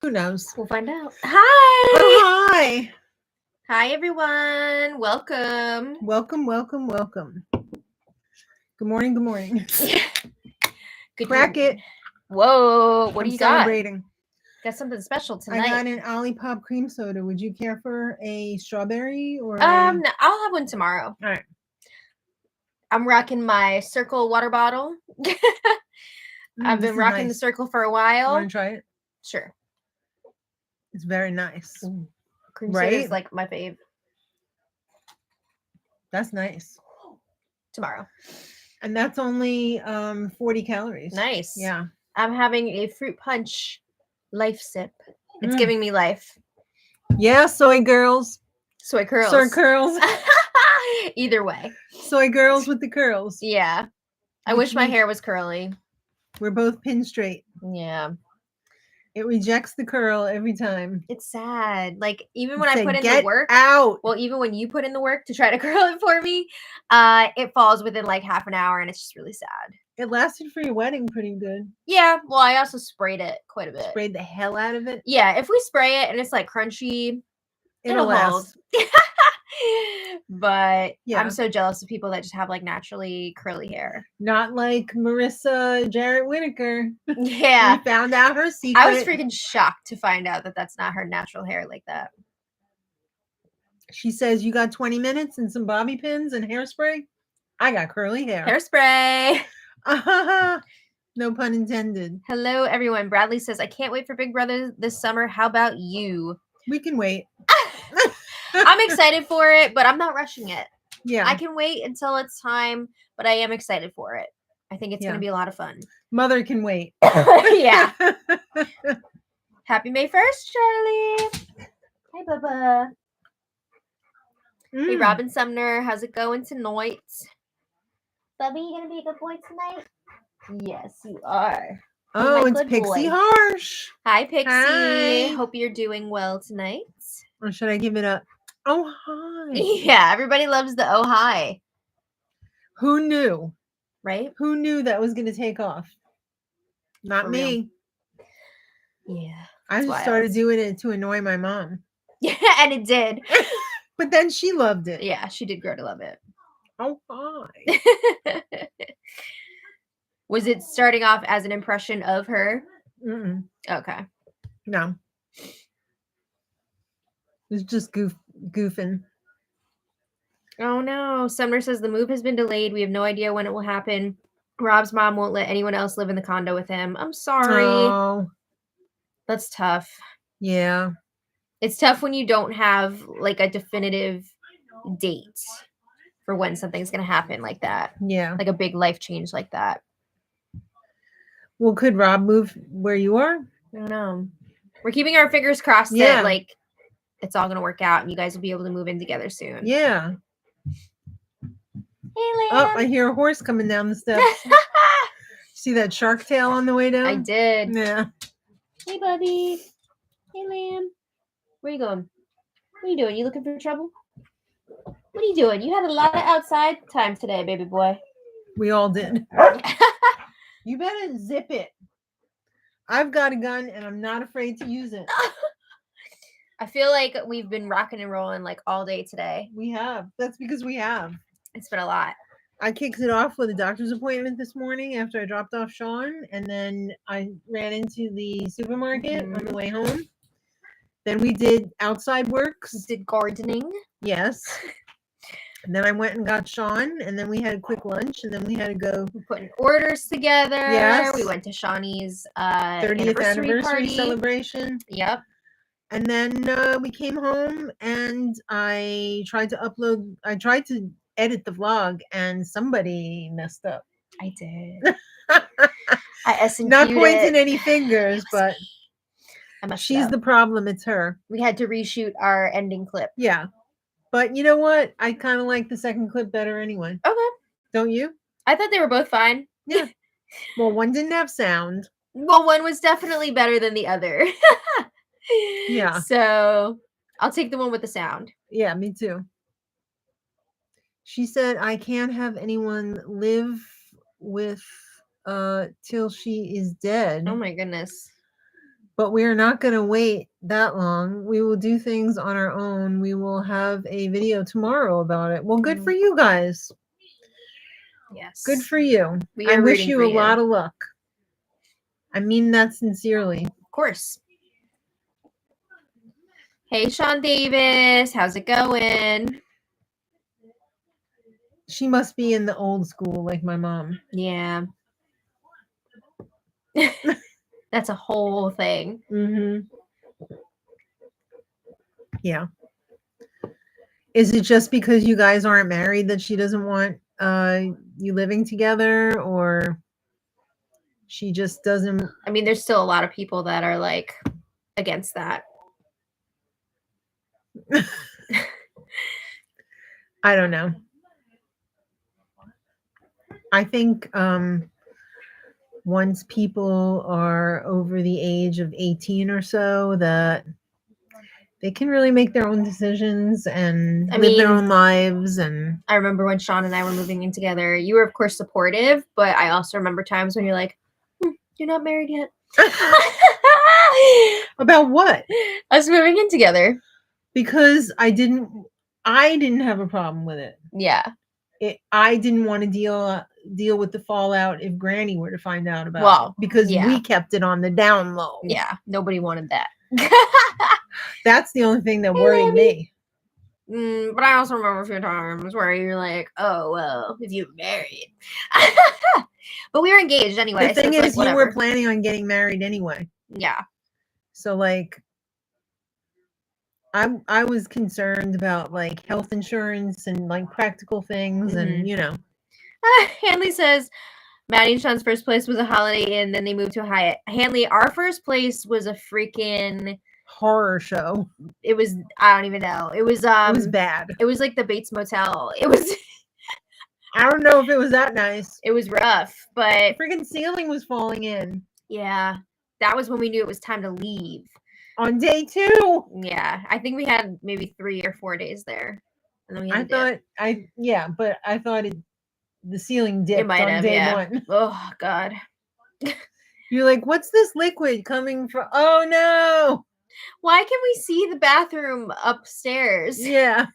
Who knows? We'll find out. Hi! Oh, hi! Hi, everyone. Welcome. Welcome. Good morning. Good Crack morning. it. Whoa. What I'm do you got? celebrating. Got something special tonight. I got an Olipop cream soda. Would you care for a strawberry or No, I'll have one tomorrow. All right. I'm rocking my Circle water bottle. I've been rocking the Circle for a while. Want to try it? Sure. It's very nice. Ooh. Cream soda is like my fave. That's nice. Tomorrow. And that's only 40 calories. Nice. Yeah. I'm having a fruit punch life sip. It's giving me life. Yeah, soy girls. Soy curls. Soy curls. Either way. Soy girls with the curls. Yeah. I wish my hair was curly. We're both pin straight. Yeah. It rejects the curl every time. It's sad. Like, even when I put in the work. Out. Well, even when you put in the work to try to curl it for me, it falls within like half an hour and it's just really sad. It lasted for your wedding pretty good. Yeah. Well, I also sprayed it quite a bit. Sprayed the hell out of it? Yeah. If we spray it and it's like crunchy, it'll hold. But yeah. I'm so jealous of people that just have like naturally curly hair. Not like Marissa Jarrett Whitaker. Yeah. We found out her secret. I was freaking shocked to find out that that's not her natural hair like that. She says, you got 20 minutes and some bobby pins and hairspray? I got curly hair. Hairspray. No pun intended. Hello, everyone. Bradley says, I can't wait for Big Brother this summer. How about you? We can wait. I'm excited for it, but I'm not rushing it. Yeah. I can wait until it's time, but I am excited for it. I think it's going to be a lot of fun. Mother can wait. Yeah. Happy May 1st, Charlie. Hi, Bubba. Hey, Robin Sumner. How's it going tonight? Bubby, you going to be a good boy tonight? Yes, you are. Oh, it's Pixie Harsh. Hi, Pixie. Hi. Hope you're doing well tonight. Or should I give it up? Oh, hi. Yeah, everybody loves the oh, hi. Who knew? Right? Who knew that was going to take off? Not me. Yeah. I just started doing it to annoy my mom. Yeah, and it did. But then she loved it. Yeah, she did grow to love it. Oh, hi. Was it starting off as an impression of her? Mm-mm. Okay. No. It's just goofing. Oh, no. Sumner says the move has been delayed. We have no idea when it will happen. Rob's mom won't let anyone else live in the condo with him. I'm sorry. Oh. That's tough. Yeah. It's tough when you don't have like a definitive date for when something's going to happen like that. Yeah. Like a big life change like that. Well, could Rob move where you are? I don't know. We're keeping our fingers crossed that like it's all going to work out and you guys will be able to move in together soon. Yeah. Hey, Lamb. Oh, I hear a horse coming down the steps. See that shark tail on the way down? I did. Yeah. Hey, buddy. Hey, Lamb. Where you going? What are you doing? You looking for trouble? What are you doing? You had a lot of outside time today, baby boy. We all did. You better zip it. I've got a gun and I'm not afraid to use it. I feel like we've been rocking and rolling like all day today. We have. That's because we have. It's been a lot. I kicked it off with a doctor's appointment this morning after I dropped off Sean, and then I ran into the supermarket on the way home. Then we did outside works. Did gardening. Yes. And then I went and got Sean, and then we had a quick lunch, and then we had to go. We put orders together. Yes. We went to Shawnee's 30th anniversary celebration. Yep. And then we came home, and I tried to edit the vlog, and somebody messed up. I did. I S&Q'd Not pointing any fingers, but she's the problem. It's her. We had to reshoot our ending clip. Yeah. But you know what? I kind of like the second clip better anyway. Okay. Don't you? I thought they were both fine. Yeah. Well, one didn't have sound. Well, one was definitely better than the other. Yeah. So I'll take the one with the sound. Yeah, me too. She said, I can't have anyone live with till she is dead. Oh my goodness. But we are not going to wait that long. We will do things on our own. We will have a video tomorrow about it. Well, good for you guys. Yes. Good for you. We I are wish rooting you for a you. lot of luck. I mean that sincerely. Of course. Hey, Sean Davis. How's it going? She must be in the old school like my mom. Yeah. That's a whole thing. Mm-hmm. Yeah. Is it just because you guys aren't married that she doesn't want you living together, or she just doesn't? I mean, there's still a lot of people that are like against that. I don't know. I think once people are over the age of 18 or so, that they can really make their own decisions and live their own lives. And I remember when Sean and I were moving in together, you were of course supportive, but I also remember times when you're like, you're not married yet. About what? Us moving in together. Because I didn't have a problem with it. Yeah. I didn't want to deal with the fallout if Granny were to find out about it, because we kept it on the down low. Yeah, nobody wanted that. That's the only thing that worried me. But I also remember a few times where you're like, oh, well, if you're married. But we were engaged anyway. The thing so is, you were planning on getting married anyway. Yeah. So, like, I was concerned about, like, health insurance and, like, practical things and, you know. Hanley says, Maddie and Sean's first place was a Holiday Inn, then they moved to a Hyatt. Hanley, our first place was a freaking horror show. It was, I don't even know. It was bad. It was like the Bates Motel. It was I don't know if it was that nice. It was rough, but the freaking ceiling was falling in. Yeah. That was when we knew it was time to leave. On day 2. Yeah. I think we had maybe 3 or 4 days there. And then we had but I thought the ceiling dipped on day 1. Oh God. You're like, what's this liquid coming from? Oh no. Why can we see the bathroom upstairs? Yeah.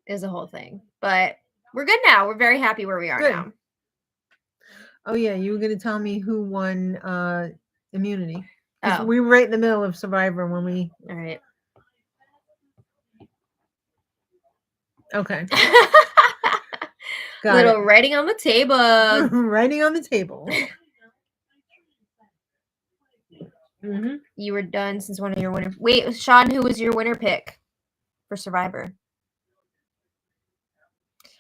Is a whole thing. But we're good now. We're very happy where we are now. Oh yeah, you were gonna tell me who won immunity. Oh. We were right in the middle of Survivor when we. All right. Okay. Little writing on the table. Writing on the table. You were done since one of your winner. Wait, Sean, who was your winner pick for Survivor?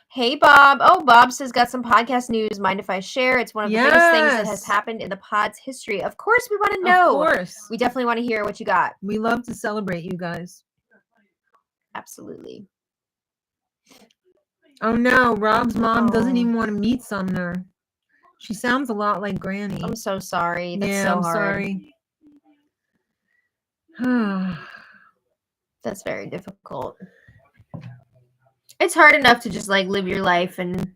Hey, Bob. Oh, Bob says, got some podcast news. Mind if I share? It's one of the biggest things that has happened in the pod's history. Of course, we want to know. Of course. We definitely want to hear what you got. We love to celebrate you guys. Absolutely. Oh, no. Rob's mom doesn't even want to meet Sumner. She sounds a lot like Granny. I'm so sorry. That's so hard. Sorry. That's very difficult. It's hard enough to just like live your life and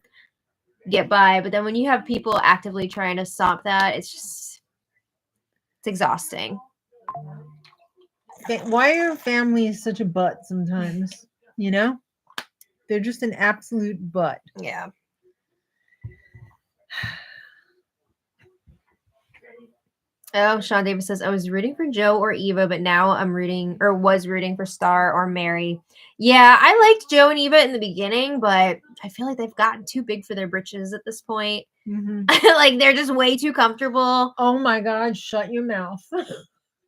get by, but then when you have people actively trying to stop that, it's exhausting. Why are families such a butt sometimes? You know? They're just an absolute butt. Yeah. Oh, Sean Davis says, I was rooting for Joe or Eva, but now was rooting for Star or Mary. Yeah, I liked Joe and Eva in the beginning, but I feel like they've gotten too big for their britches at this point. Like, they're just way too comfortable. Oh my God, shut your mouth.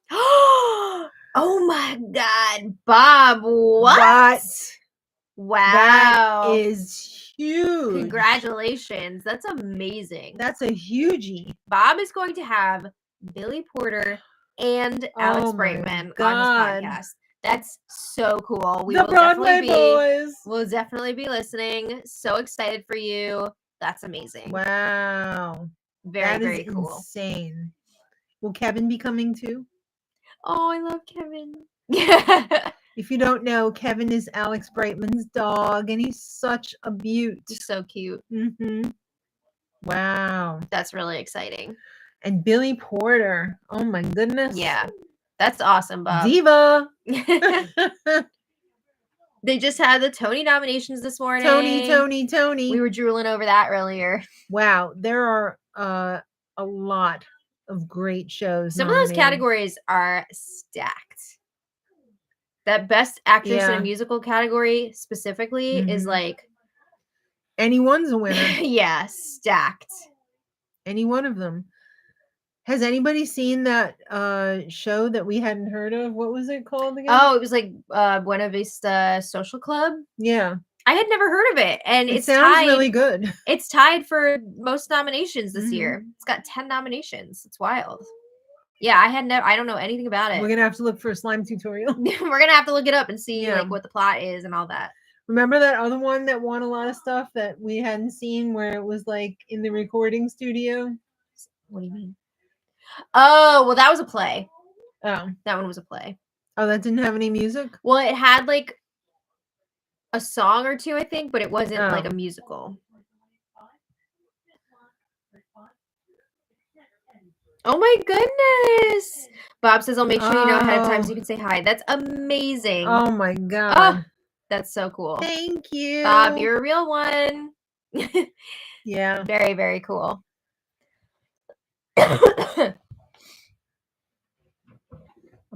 Oh my God, Bob, what? Wow. That is huge. Congratulations. That's amazing. That's a hugie. Bob is going to have Billy Porter and Alex Brightman on his podcast. That's so cool. We'll definitely be listening. So excited for you. That's amazing. Wow. Very cool. Insane. Will Kevin be coming too? Oh, I love Kevin. If you don't know, Kevin is Alex Brightman's dog, and he's such a beaut. He's so cute. Wow. That's really exciting. And Billy Porter. Oh my goodness. Yeah. That's awesome, Bob. Diva. They just had the Tony nominations this morning. Tony. We were drooling over that earlier. Wow, there are a lot of great shows. Some of those nominated. categories are stacked. That best actress in Yeah. a musical category specifically is Mhm. like Anyone's a winner. yeah, stacked. Any one of them. Has anybody seen that show that we hadn't heard of? What was it called again? Oh, it was like Buena Vista Social Club. Yeah. I had never heard of it, and It it's sounds tied. really good. It's tied for most nominations this Mhm. year. It's got 10 nominations. It's wild. Yeah, I don't know anything about it. We're gonna have to look for a slime tutorial. We're gonna have to look it up and see Yeah. like what the plot is and all that. Remember that other one that won a lot of stuff that we hadn't seen, where it was like in the recording studio? What do you mean? Oh, well, that was a play. Oh, That one was a play. oh, that didn't have any music. Well, it had like a song or two, I think, but it wasn't like Oh. a musical. Oh my goodness. Bob says, I'll make sure you know ahead of time so you can say hi. That's amazing. Oh my god. That's so cool. Thank you. Bob, you're a real one. Yeah. Very, very cool. I'm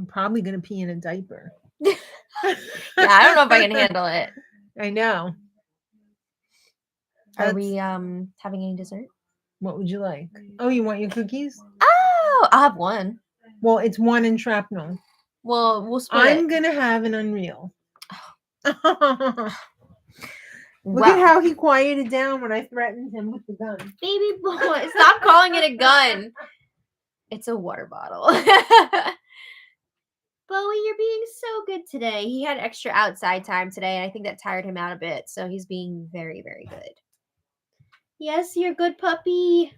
probably gonna pee in a diaper. Yeah, I don't know if I can handle it. I know. Are That's- we having any dessert? What would you like? Oh, you want your cookies? Oh, I'll have one. Well, it's one in shrapnel. Well, we'll split I'm it. gonna have an Unreal. Look Wow. at how he quieted down when I threatened him with the gun. Baby boy, stop calling it a gun. It's a water bottle. Bowie, you're being so good today. He had extra outside time today, and I think that tired him out a bit. So he's being very, very good. Yes, you're good, puppy.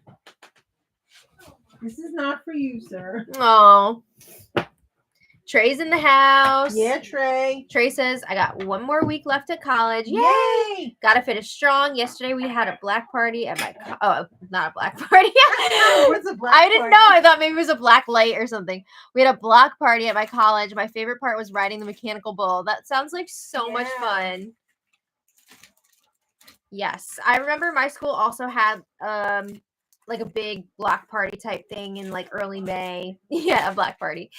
This is not for you, sir. Oh. Trey's in the house. Yeah, Trey. Trey says, I got one more week left at college. Yay! Yay! Gotta finish strong. Yesterday we had a black party at my not a black party. What's a black I didn't party? know. I thought maybe it was a black light or something. We had a block party at my college. My favorite part was riding the mechanical bull. That sounds like so much Yeah. fun. Yes. I remember my school also had like a big block party type thing in like early May. Yeah, a black party.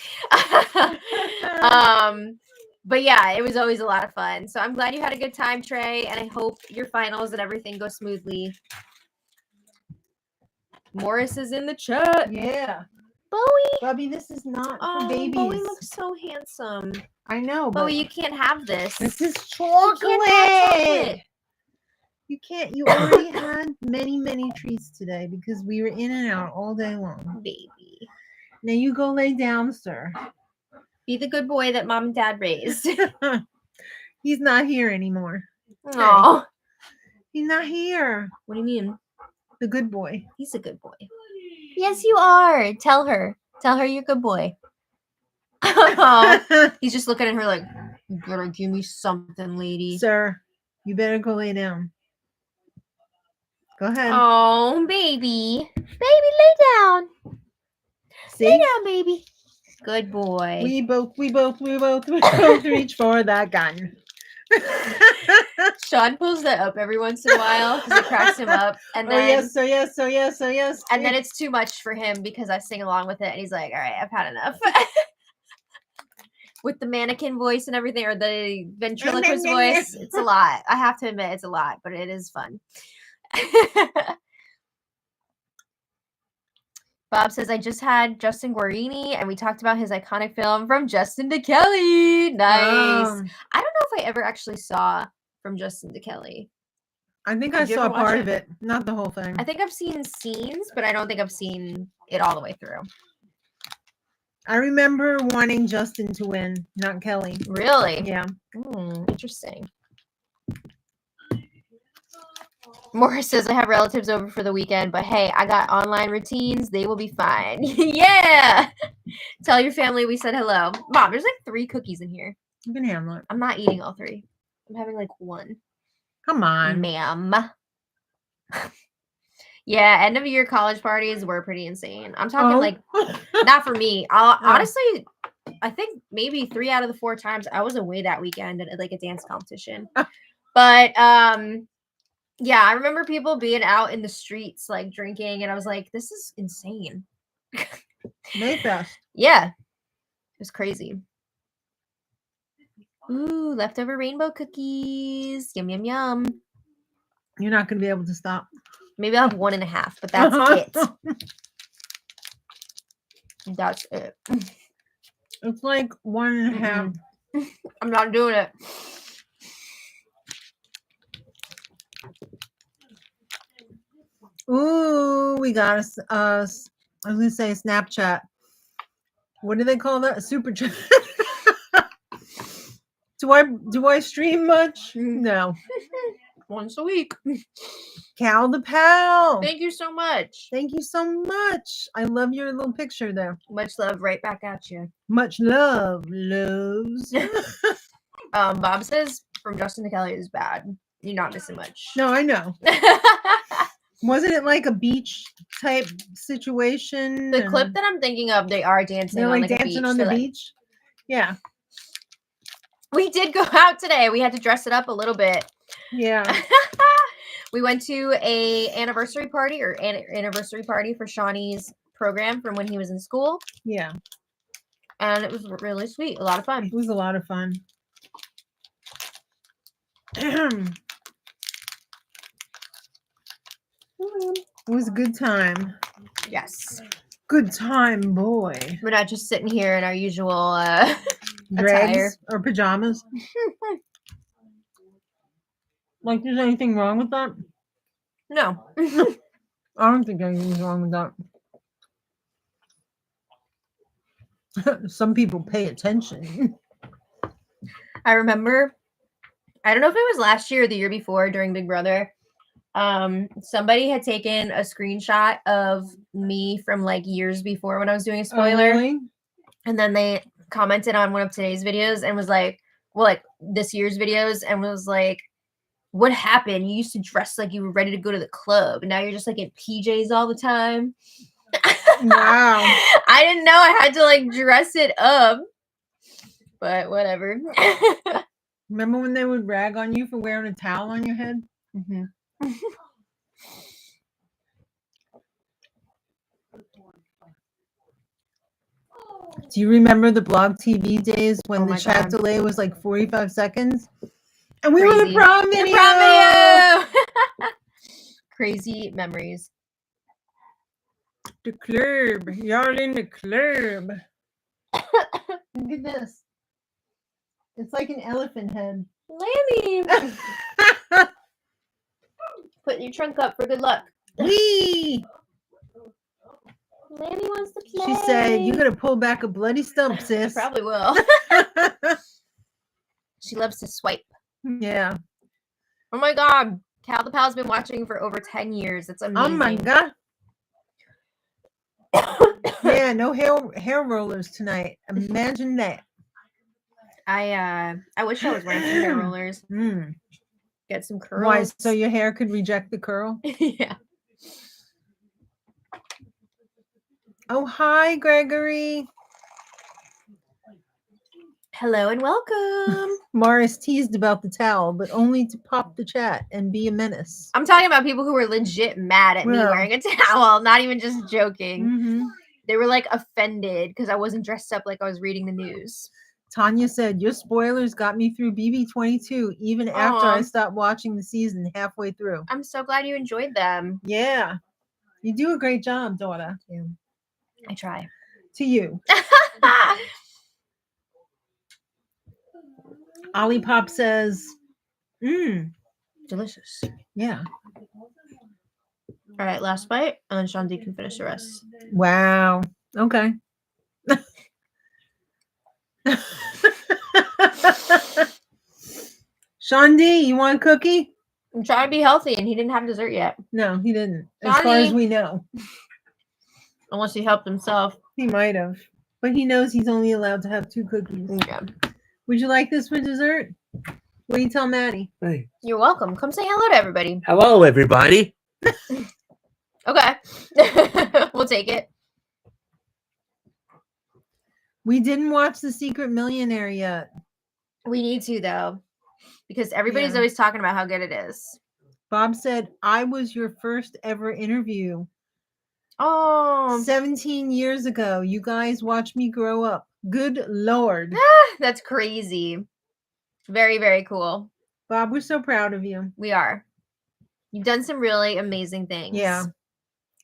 But yeah, it was always a lot of fun. So I'm glad you had a good time, Trey, and I hope your finals and everything go smoothly. Morris is in the chat. Yeah. Bowie. Bubby, this is not for Oh, babies. Bowie looks so handsome. I know, but Bowie, you can't have this. this is You can't have chocolate. chocolate. You can't. You already had many, many treats today because we were in and out all day long. Baby. Now you go lay down, sir. Be the good boy that mom and dad raised. He's not here anymore. Oh. He's not here. What do you mean? The good boy. He's a good boy. Yes, you are. Tell her. Tell her you're a good boy. Oh. He's just looking at her like, you better give me something, lady. Sir, you better go lay down. Go ahead. Oh, baby. Baby, lay down. See? Lay down, baby. Good boy. We both reach for that gun. Sean pulls that up every once in a while because it cracks him up. And Oh, then yes. and then it's too much for him because I sing along with it and he's like, all right, I've had enough. With the mannequin voice and everything, or the ventriloquist voice, it's a lot. I have to admit, it's a lot, but it is fun. Bob says, I just had Justin Guarini and we talked about his iconic film From Justin to Kelly. Nice. I don't know if I ever actually saw From Justin to Kelly. I think I Did you saw ever watch part it? of it, not the whole thing. I think I've seen scenes, but I don't think I've seen it all the way through. I remember wanting Justin to win, not Kelly. Really? Yeah. Interesting. Morris says, I have relatives over for the weekend, but hey, I got online routines. They will be fine. Yeah. Tell your family we said hello. Mom, there's like 3 cookies in here. You can handle it. I'm not eating all 3. I'm having like 1. Come on. Ma'am. Yeah, end of year college parties were pretty insane. I'm talking like Oh. not for me. Honestly, I think maybe 3 out of the 4 times I was away that weekend at like a dance competition. But yeah, I remember people being out in the streets like drinking, and I was like, this is insane. Mayfest. Yeah, it was crazy. Ooh, leftover rainbow cookies. Yum, yum, yum. You're not going to be able to stop. Maybe I'll have 1.5, but that's it. That's it. It's like 1.5. I'm not doing it. Ooh, we got us. I was going to say Snapchat. What do they call that? A super chat. Do I stream much? No. Once a week. Cal the Pal. Thank you so much. Thank you so much. I love your little picture there. Much love right back at you. Much love, loves. Bob says From Justin to Kelly is bad. You're not missing much. No, I know. Wasn't it like a beach type situation? The clip that I'm thinking of, they are dancing. They're on like dancing a beach. on the beach. Yeah. We did go out today. We had to dress it up a little bit. Yeah. We went to a anniversary party for Shawnee's program from when he was in school. Yeah. And it was really sweet. A lot of fun. It was a lot of fun. It was a good time. Yes. Good time, boy. We're not just sitting here in our usual dregs or pajamas. Like, there's anything wrong with that? No. I don't think anything's wrong with that. Some people pay attention. I remember, I don't know if it was last year or the year before during Big Brother. Somebody had taken a screenshot of me from like years before when I was doing a spoiler. Oh, really? And then they commented on one of today's videos and was like, well, like this year's videos, and was like, what happened? You used to dress like you were ready to go to the club. And now you're just like in PJs all the time. Wow. I didn't know I had to like dress it up. But whatever. Remember when they would rag on you for wearing a towel on your head? Mm-hmm. Do you remember the blog TV days when Oh the my chat God. delay was like 45 seconds? And we were Crazy. the prom video. The prom video! Crazy memories. The club. Y'all in the club. Look at this. It's like an elephant head. Lammy! Put your trunk up for good luck. Wee! Lammy wants to play. She said, you gotta pull back a bloody stump, sis. Probably will. She loves to swipe. Yeah. Oh my God. Cal the Pal's been watching for over 10 years. That's amazing. Oh my God. Yeah, no hair rollers tonight. Imagine that. I wish I was wearing some hair rollers. Get some curls. Why? So your hair could reject the curl? Yeah. Oh, hi, Gregory. Hello and welcome. Morris teased about the towel, but only to pop the chat and be a menace. I'm talking about people who were legit mad at me Yeah. wearing a towel, not even just joking. Mm-hmm. They were like offended because I wasn't dressed up like I was reading the news. Tanya said, your spoilers got me through BB22 even after Aw. I stopped watching the season halfway through. I'm so glad you enjoyed them. Yeah. You do a great job, daughter. I try. To you. Olipop says, Delicious. yeah. All right, last bite, and then Sean D can finish the rest. Wow. Okay. Sean D, you want a cookie? I'm trying to be healthy, and he didn't have dessert yet. No, he didn't. As far as we know. Unless he helped himself. He might have. But he knows he's only allowed to have 2 cookies. Yeah. Would you like this for dessert? What do you tell Maddie? Hey. You're welcome. Come say hello to everybody. Hello, everybody. Okay. We'll take it. We didn't watch The Secret Millionaire yet. We need to, though, because everybody's Yeah. always talking about how good it is. Bob said, I was your first ever interview. Oh, 17 years ago. You guys watched me grow up. Good Lord. that's crazy. Very, very cool. Bob, we're so proud of you. We are. You've done some really amazing things. Yeah.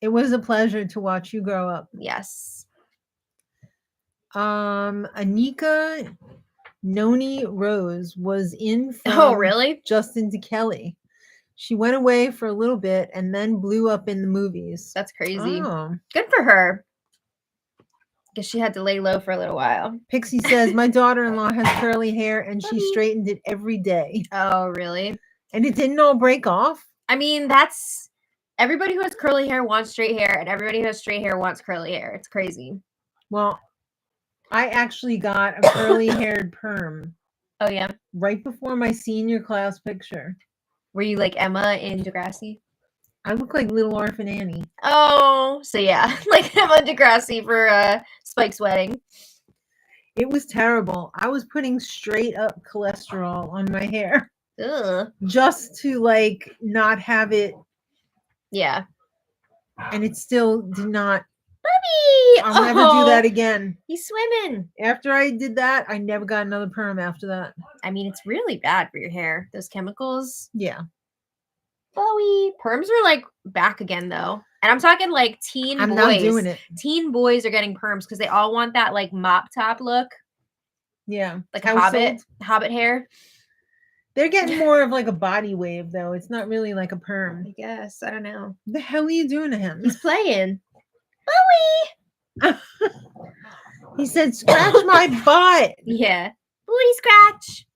It was a pleasure to watch you grow up. Yes. Anika Noni Rose was in from Oh, really? Justin to Kelly. She went away for a little bit and then blew up in the movies. That's crazy. Oh. Good for her. Guess she had to lay low for a little while. Pixie says, my daughter-in-law has curly hair and she straightened it every day. Oh, really? And it didn't all break off? I mean, that's everybody who has curly hair wants straight hair, and everybody who has straight hair wants curly hair. It's crazy. Well, I actually got a curly-haired perm. Oh, yeah? Right before my senior class picture. Were you like Emma in Degrassi? I look like Little Orphan Annie. Oh, so yeah, like Emma Degrassi for Spike's wedding. It was terrible. I was putting straight up cholesterol on my hair. Ugh. Just to like not have it. Yeah. And it still did not. Bubby! I'll never do that again. He's swimming. After I did that, I never got another perm after that. I mean, it's really bad for your hair. Those chemicals. Yeah. Bowie. Perms are like back again though. And I'm talking like teen I'm boys. not doing it. Teen boys are getting perms because they all want that like mop top look. Yeah. Like a hobbit hair. They're getting more of like a body wave though. It's not really like a perm. I guess. I don't know. What the hell are you doing to him? He's playing. Bowie! He said, scratch my butt. Yeah. Booty scratch.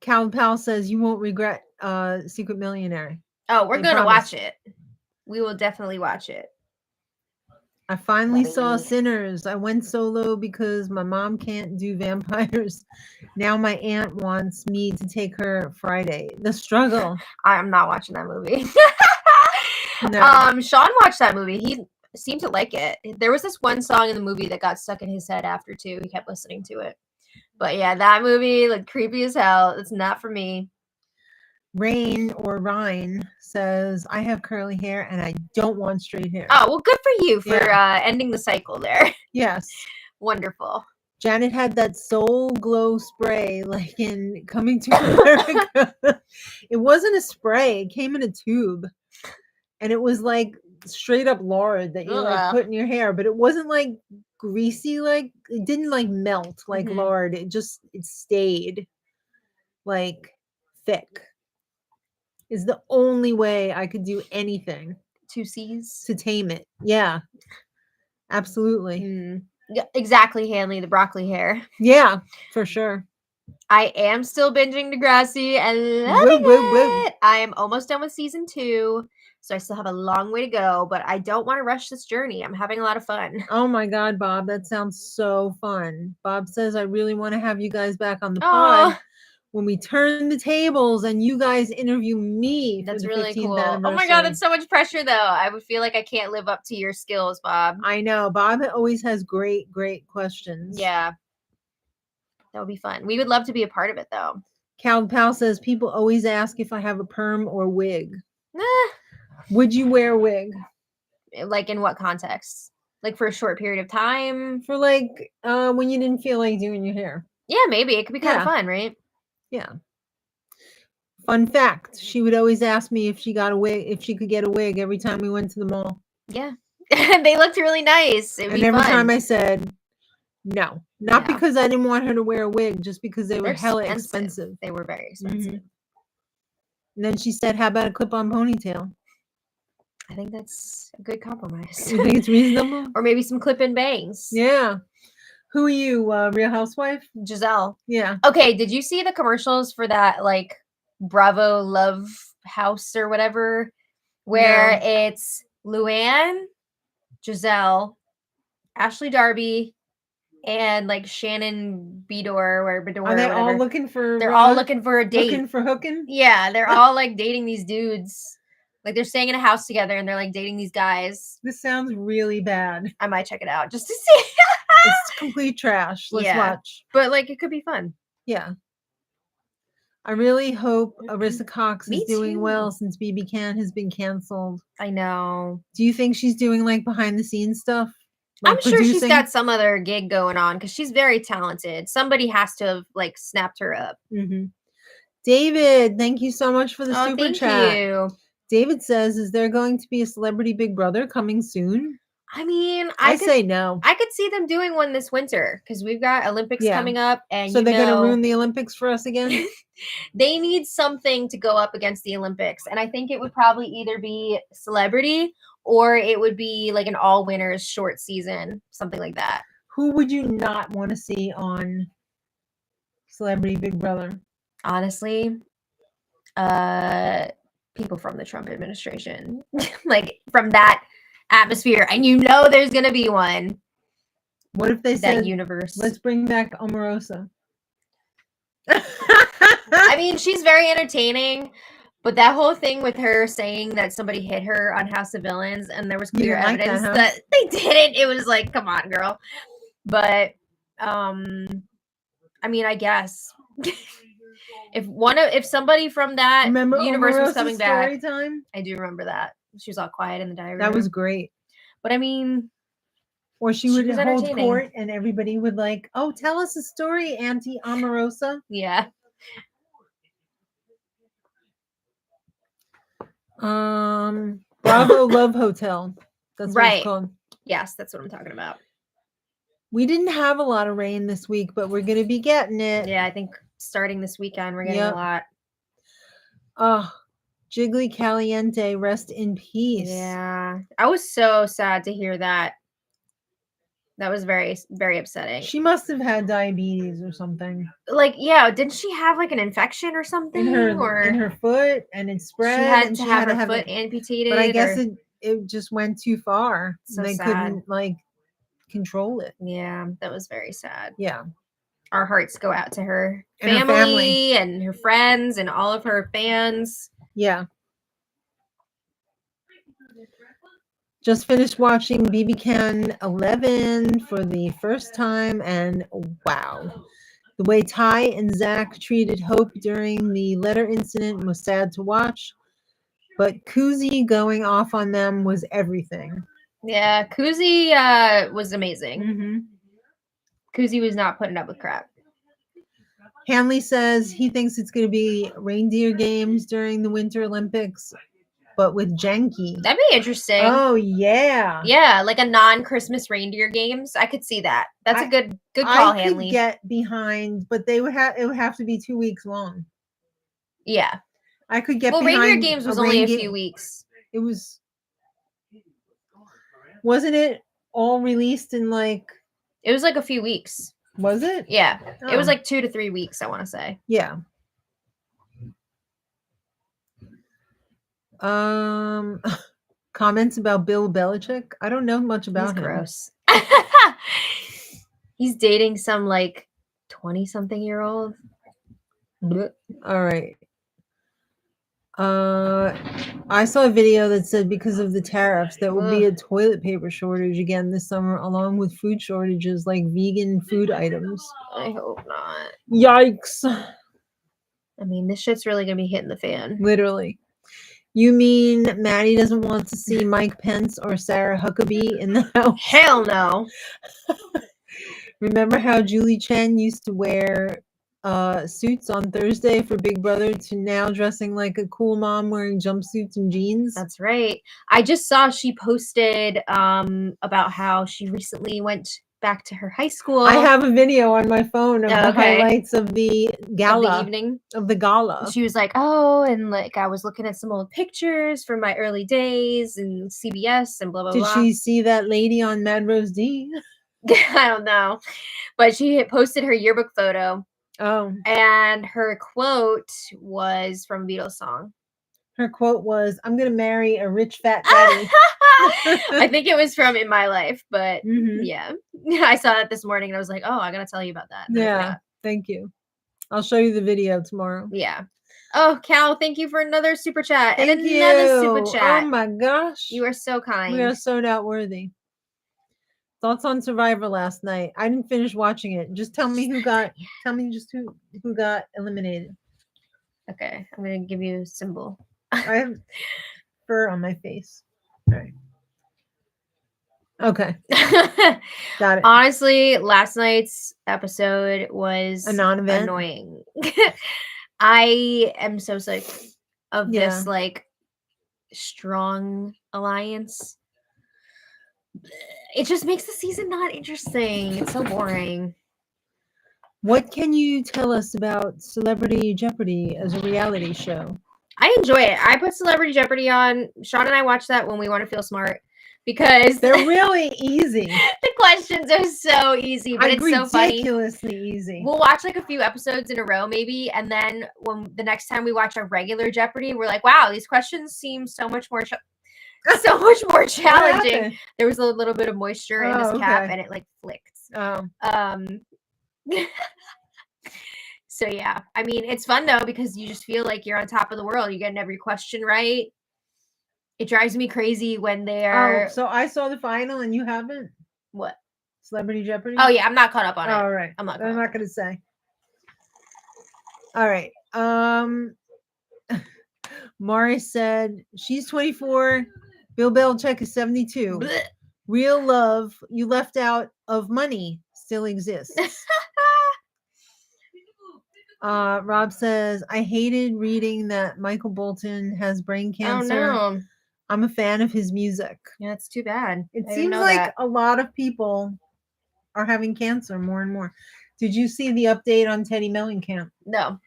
Cal Pal says you won't regret Secret Millionaire. Oh, we're I going to promise. watch it. We will definitely watch it. I finally saw Buddy. Sinners. I went solo because my mom can't do vampires. Now my aunt wants me to take her Friday. The struggle. I'm not watching that movie. No. Sean watched that movie. He seemed to like it. There was this one song in the movie that got stuck in his head after too. He kept listening to it. But yeah, that movie, like creepy as hell. It's not for me. Rain or Ryan says, I have curly hair and I don't want straight hair. Oh, well, good for you for ending the cycle there. Yes. Wonderful. Janet had that Soul Glow spray like in Coming to America. It wasn't a spray. It came in a tube. And it was like straight up lard that you like put in your hair. But it wasn't like greasy. Like it didn't like melt like lard. It stayed like thick. Is the only way I could do anything. 2 C's to tame it. Yeah. Absolutely. Yeah, exactly, Hanley, the broccoli hair. Yeah, for sure. I am still binging Degrassi and loving it. I am almost done with season 2, so I still have a long way to go, but I don't want to rush this journey. I'm having a lot of fun. Oh my God, Bob, that sounds so fun. Bob says, I really want to have you guys back on the pod when we turn the tables and you guys interview me. That's for the really 15th cool. anniversary. Oh my God, it's so much pressure though. I would feel like I can't live up to your skills, Bob. I know. Bob always has great questions. Yeah. That would be fun. We would love to be a part of it though. Cal Pal says, people always ask if I have a perm or wig. Would you wear a wig? Like in what context? Like for a short period of time? For like when you didn't feel like doing your hair. Yeah, maybe. It could be kind of fun, right? Yeah. Fun fact, she would always ask me if she got a wig, if she could get a wig every time we went to the mall. Yeah. They looked really nice. And every time I said no. Not because I didn't want her to wear a wig, just because they were hella expensive. They were very expensive. And then she said, how about a clip-on ponytail? I think that's a good compromise. You think it's reasonable? Or maybe some clip-in bangs. Yeah. Who are you, Real Housewife? Giselle. Yeah. Okay, did you see the commercials for that, like, Bravo Love House or whatever? Where it's Luann, Giselle, Ashley Darby, and, like, Shannon Bedore or Bedore. Are they or whatever. all looking for... They're all looking for a date. Looking for hooking? Yeah, they're all, like, dating these dudes. Like they're staying in a house together and they're like dating these guys. This sounds really bad. I might check it out just to see. It's complete trash. Let's watch. But like it could be fun. Yeah. I really hope Arissa Cox Me is doing too. well since BB Can has been canceled. I know. Do you think she's doing like behind the scenes stuff? Like I'm sure she's producing? got some other gig going on because she's very talented. Somebody has to have like snapped her up. Mm-hmm. David, thank you so much for the super thank chat. you. David says, is there going to be a Celebrity Big Brother coming soon? I mean, I say no. I could see them doing one this winter because we've got Olympics coming up, and so they're going to ruin the Olympics for us again. They need something to go up against the Olympics, and I think it would probably either be Celebrity or it would be like an all winners short season, something like that. Who would you not want to see on Celebrity Big Brother? Honestly, people from the Trump administration, like from that atmosphere, and you know there's gonna be one. What if they said, universe? Let's bring back Omarosa. I mean, she's very entertaining, but that whole thing with her saying that somebody hit her on House of Villains and there was clear evidence that they didn't, it was like, come on, girl. But I mean, I guess if somebody from that universe was coming back, time? I do remember that. She was all quiet in the diary room. That was great. But I mean, or she would hold court and everybody would like, oh, tell us a story, Auntie Omarosa. Yeah. Bravo Love Hotel. That's what it's called. Yes, that's what I'm talking about. We didn't have a lot of rain this week, but we're going to be getting it. Yeah, I think starting this weekend, we're getting a lot. Oh, Jiggly Caliente, rest in peace. Yeah. I was so sad to hear that. That was very, very upsetting. She must have had diabetes or something. Like, yeah, didn't she have like an infection or something? In her foot, and it spread. She had to have her foot amputated. But I guess it just went too far. So they couldn't like control it. Yeah, that was very sad. Yeah. Our hearts go out to her family and her friends and all of her fans. Yeah. Just finished watching BB Can 11 for the first time, and wow. The way Ty and Zach treated Hope during the letter incident was sad to watch, but Kuzi going off on them was everything. Yeah, Kuzi was amazing. Mm-hmm. Kuzi was not putting up with crap. Hanley says he thinks it's going to be reindeer games during the Winter Olympics, but with Genki. That'd be interesting. Oh, yeah. Yeah, like a non-Christmas reindeer games. I could see that. That's a good call, Hanley. I could get behind, but it would have to be 2 weeks long. Yeah. I could get behind. Reindeer games was only a few weeks. It was. Wasn't it all released in like. It was like a few weeks. Was it? Yeah. Oh. It was like 2 to 3 weeks, I want to say. Yeah. Comments about Bill Belichick. I don't know much about him. Gross. He's dating some like 20-something-year-old. All right. I saw a video that said because of the tariffs, there will be a toilet paper shortage again this summer, along with food shortages like vegan food items. I hope not. Yikes. I mean, this shit's really gonna be hitting the fan. Literally. You mean Maddie doesn't want to see Mike Pence or Sarah Huckabee in the house? Hell no. Remember how Julie Chen used to wear suits on Thursday for Big Brother to now dressing like a cool mom wearing jumpsuits and jeans? That's right. I just saw she posted about how she recently went back to her high school. I have a video on my phone of the highlights of the gala. Of the evening. Of the gala. She was like, oh, and like I was looking at some old pictures from my early days and CBS and blah, blah, blah. Did she see that lady on Madrosed? I don't know. But she had posted her yearbook photo. Oh. And her quote was from a Beatles song. Her quote was, I'm going to marry a rich fat daddy. I think it was from In My Life, but yeah. I saw that this morning and I was like, oh, I got to tell you about that. Yeah, thank you. I'll show you the video tomorrow. Yeah. Oh, Cal, thank you for another super chat. Thank and another you. super chat. Oh my gosh. You are so kind. We are so not worthy. Thoughts on Survivor last night. I didn't finish watching it. Just tell me who got eliminated. Okay, I'm gonna give you a symbol. I have fur on my face. All right. Okay. Got it. Honestly, last night's episode was A non-event? annoying. I am so sick of this like strong alliance. It just makes the season not interesting. It's so boring. What can you tell us about Celebrity Jeopardy as a reality show? I enjoy it. I put Celebrity Jeopardy on. Sean and I watch that when we want to feel smart because they're really easy. The questions are so easy, but it's so funny. Ridiculously easy. We'll watch like a few episodes in a row, maybe, and then when the next time we watch our regular Jeopardy, we're like, "Wow, these questions seem so much more challenging." There was a little bit of moisture in this cap, and it like flicked. So yeah, I mean, it's fun though because you just feel like you're on top of the world. You're getting every question right. It drives me crazy when they're. Oh, so I saw the final and you haven't? What? Celebrity Jeopardy? Oh yeah, I'm not caught up on it. All right. I'm not going to say. All right. Mari said she's 24. Bill Belichick is 72. Blech. Real love you left out of money still exists. Rob says, I hated reading that Michael Bolton has brain cancer. Oh no. I'm a fan of his music. Yeah, it's too bad. It seems like a lot of people are having cancer more and more. Did you see the update on Teddy Mellencamp? No.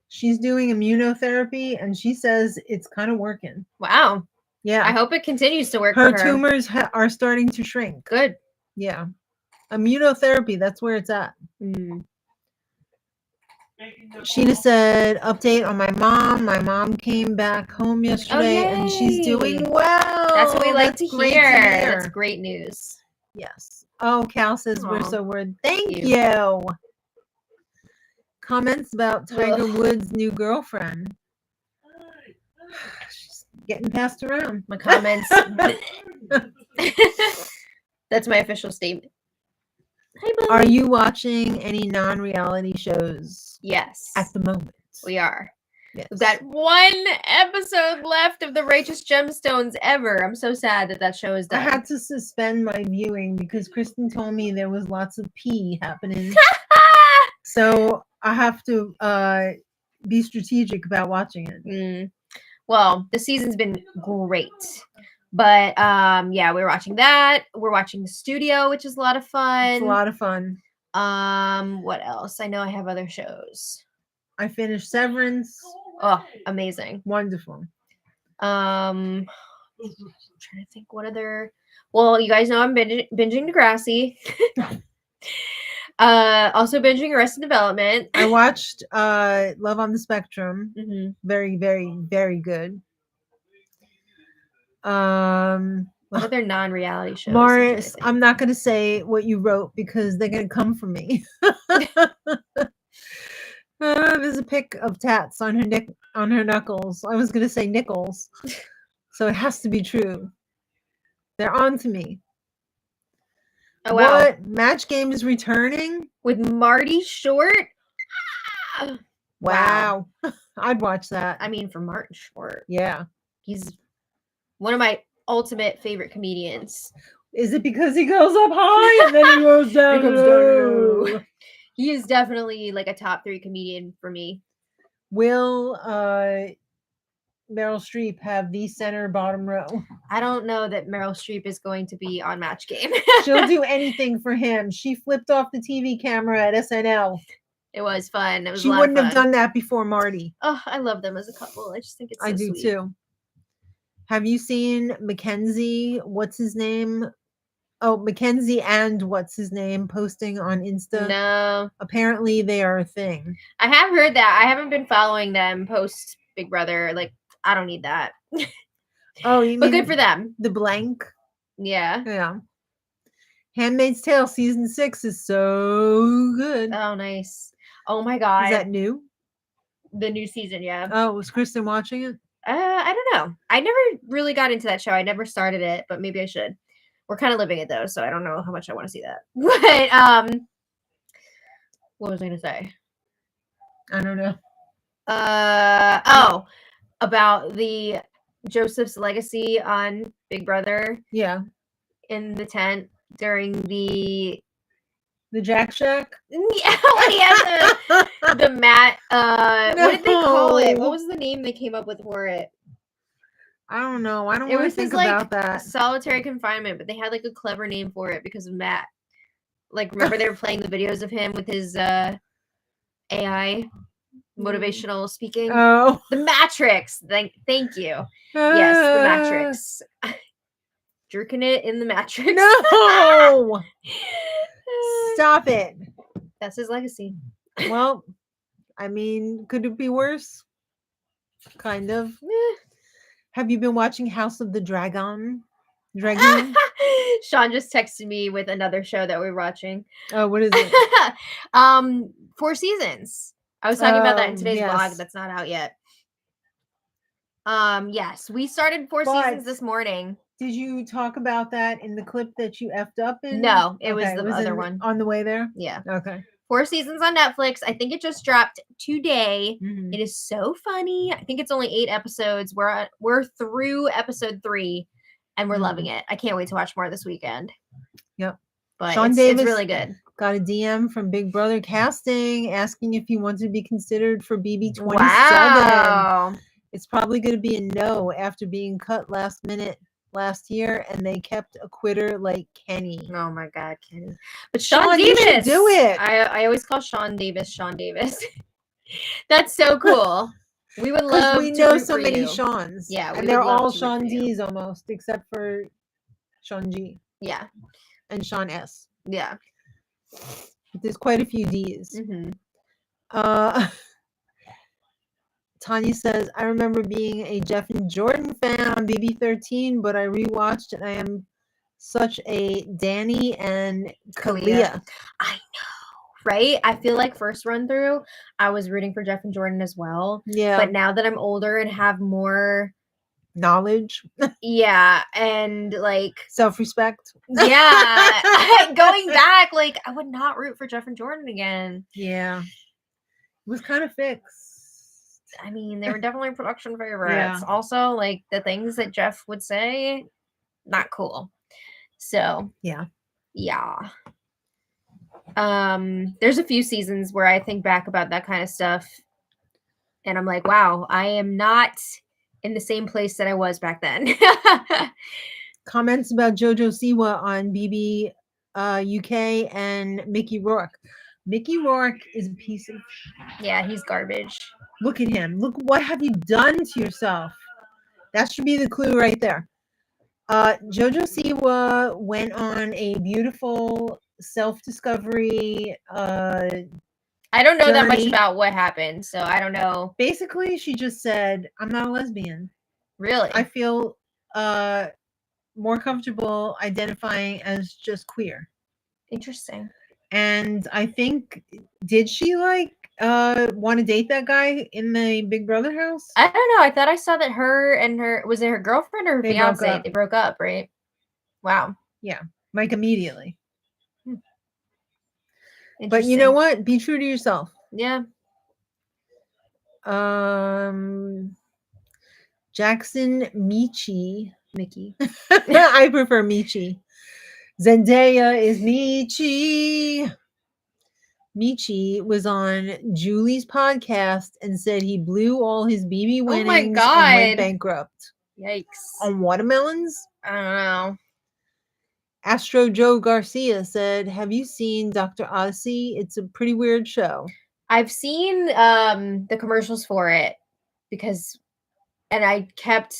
She's doing immunotherapy and she says it's kind of working. Wow. Yeah. I hope it continues to work her for her. Tumors are starting to shrink. Good. Yeah. Immunotherapy, that's where it's at. Sheena said, update on my mom. My mom came back home yesterday and she's doing well. That's what we like to hear. That's great news. Yes. Oh, Cal says we're so worried. Thank you. Comments about Tiger Woods' new girlfriend. She's getting passed around. My comments. That's my official statement. Hey, are you watching any non-reality shows? Yes. At the moment. We are. Yes. We've got one episode left of The Righteous Gemstones ever. I'm so sad that show is done. I had to suspend my viewing because Kristen told me there was lots of pee happening. So I have to be strategic about watching it. Well, the season's been great. But yeah, we're watching that. We're watching The Studio, which is a lot of fun. It's a lot of fun. What else? I know I have other shows. I finished Severance. Oh, amazing. Wonderful. I'm trying to think what other. Well, you guys know I'm binging Degrassi. Also binging Arrested Development. I watched Love on the Spectrum. Very, very, very good. What other non-reality shows? Morris, I'm not going to say what you wrote because they're going to come for me. There's a pic of tats on her knuckles. I was going to say nickels, so it has to be true. They're on to me. Oh wow! What? Match Game is returning with Marty Short. Wow. I'd watch that. I mean, for Martin Short. Yeah. He's one of my ultimate favorite comedians. Is it because he goes up high and then he goes down low? He is definitely like a top 3 comedian for me. Will Meryl Streep have the center bottom row? I don't know that Meryl Streep is going to be on Match Game. She'll do anything for him. She flipped off the TV camera at SNL. It was fun. It was. She wouldn't have done that before Marty. Oh, I love them as a couple. I just think it's so sweet. I do too. Have you seen Mackenzie? What's his name? Oh, Mackenzie and what's his name posting on Insta? No. Apparently they are a thing. I have heard that. I haven't been following them post Big Brother. Like, I don't need that. Oh, you mean but good for them. The blank? Yeah. Yeah. Handmaid's Tale season 6 is so good. Oh, nice. Oh my God. Is that new? The new season, yeah. Oh, was Kristen watching it? I don't know. I never really got into that show. I never started it, but maybe I should. We're kind of living it though, so I don't know how much I want to see that. But what was I gonna say? I don't know. About the Joseph's legacy on Big Brother Yeah. in the tent during the Jack Shack? when he had the mat. What did they call it? What No. was the name they came up with for it? I don't know. I don't It want to was think his, like, about that. solitary confinement, but they had like a clever name for it because of Matt. Like, remember they were playing the videos of him with his AI motivational speaking? Oh. The Matrix. Thank you. Yes, the Matrix. Jerking it in the Matrix. No. Stop it. That's his legacy. Well, I mean, could it be worse? Kind of. Have you been watching House of the Dragon? Sean just texted me with another show that we're watching. Oh, what is it? 4 seasons. I was talking about that in Oh, today's yes. vlog that's not out yet. Yes, we started 4 seasons this morning. Did you talk about that in the clip that you effed up in? No, it was the other one. On the way there? Yeah. Okay. 4 seasons on Netflix. I think it just dropped today. Mhm. It is so funny. I think it's only 8 episodes. We're through episode 3 and we're loving it. I can't wait to watch more this weekend. Yep. But Sean it's Davis really good. Got a DM from Big Brother Casting asking if he wanted to be considered for BB27. Wow. It's probably going to be a no after being cut last minute last year, and they kept a quitter like Kenny. Oh my God, Kenny. But Sean, Davis. you should do it. I always call Sean Davis. That's so cool. We would love to we know root so for many you. Seans. Yeah, we and would they're love all to root Sean for you. D's almost, except for Sean G. Yeah. And Sean S. Yeah. There's quite a few D's. Mm-hmm. Tanya says, I remember being a Jeff and Jordan fan on BB13, but I rewatched and I am such a Danny and Kalia. I know, right? I feel like first run through, I was rooting for Jeff and Jordan as well. Yeah. But now that I'm older and have more knowledge. Yeah. And like self-respect. Yeah. Going back, like I would not root for Jeff and Jordan again. Yeah. It was kind of fixed. I mean, they were definitely production favorites. Yeah. Also, like the things that Jeff would say, not cool. So yeah. There's a few seasons where I think back about that kind of stuff and I'm like, wow, I am not in the same place that I was back then. Comments about Jojo Siwa on BB UK and Mickey Rourke. Mickey Rourke is a piece of yeah, he's garbage. Look at him. Look, what have you done to yourself? That should be the clue right there. Jojo Siwa went on a beautiful self-discovery I don't know that much about what happened, so I don't know. Basically, she just said, I'm not a lesbian. Really? I feel more comfortable identifying as just queer. Interesting. And I think, did she like want to date that guy in the Big Brother house? I don't know. I thought I saw that was it her girlfriend or her fiance? They broke up, right? Wow. Yeah. Like immediately. But you know what? Be true to yourself. Yeah. Jackson Michi. Mickey. I prefer Michi. Zendaya is Michi. Michi was on Julie's podcast and said he blew all his BB winnings and went bankrupt. Yikes. On watermelons? I don't know. Astro Joe Garcia said, have you seen Dr. Odyssey? It's a pretty weird show. I've seen the commercials for it and I kept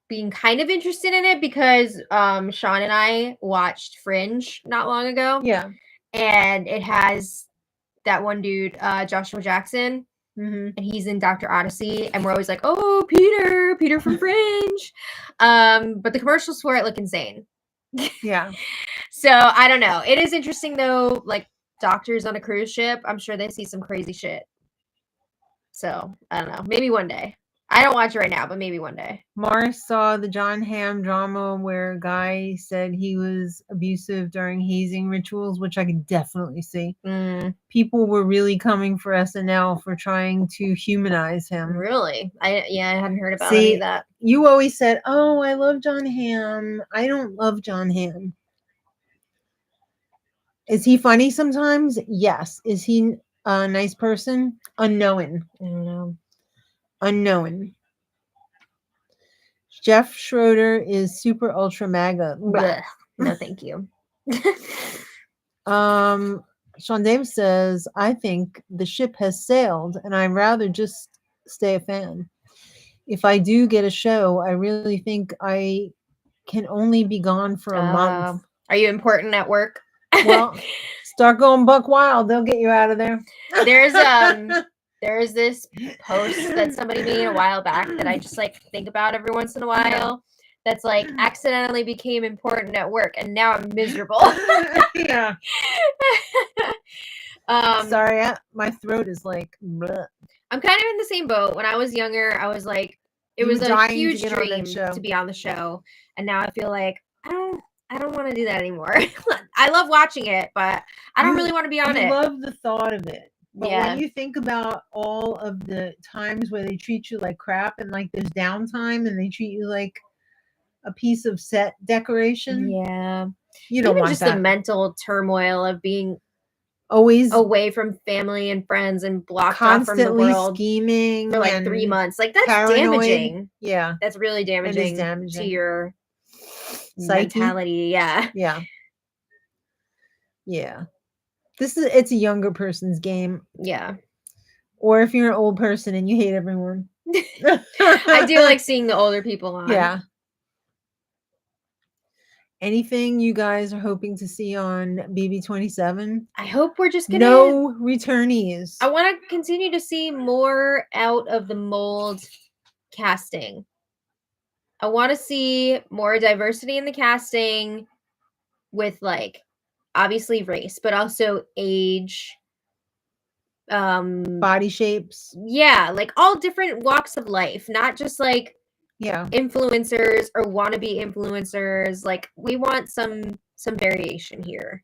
being kind of interested in it because Sean and I watched Fringe not long ago. Yeah. And it has that one dude, Joshua Jackson, and he's in Dr. Odyssey, and we're always like, oh, Peter from Fringe. But the commercials for it look insane. Yeah. So I don't know. It is interesting though, like doctors on a cruise ship. I'm sure they see some crazy shit. So I don't know. Maybe one day. I don't watch it right now, but maybe one day. Mars saw the John Hamm drama where a guy said he was abusive during hazing rituals, which I could definitely see. People were really coming for SNL for trying to humanize him. Really? I hadn't heard about any of that. You always said, "Oh, I love John Hamm." I don't love John Hamm. Is he funny sometimes? Yes. Is he a nice person? Unknown. I don't know. Unknown. Jeff Schroeder is super ultra MAGA. Blech. No, thank you. Sean Davis says, I think the ship has sailed and I'd rather just stay a fan. If I do get a show, I really think I can only be gone for a month. Are you important at work? Well, start going buck wild. They'll get you out of there. There's this post that somebody made a while back that I just like think about every once in a while. That's like accidentally became important at work and now I'm miserable. Yeah. Sorry, my throat is like bleh. I'm kind of in the same boat. When I was younger, I was like, it was a huge dream to be on the show. And now I feel like I don't want to do that anymore. I love watching it, but I don't really want to be on it. I love the thought of it. But when you think about all of the times where they treat you like crap and like there's downtime and they treat you like a piece of set decoration. Yeah. You don't want just that. The mental turmoil of being always away from family and friends and blocked off from the world, scheming for like 3 months. Like that's paranoid. Damaging. Yeah. That's really damaging to your psyche. Mentality. Yeah. Yeah. Yeah. It's a younger person's game. Yeah. Or if you're an old person and you hate everyone. I do like seeing the older people on. Yeah. Anything you guys are hoping to see on BB27? I hope we're just gonna no returnees. I want to continue to see more out of the mold casting. I want to see more diversity in the casting with like obviously race, but also age, body shapes. Yeah, like all different walks of life, not just like influencers or wannabe influencers. Like we want some variation here.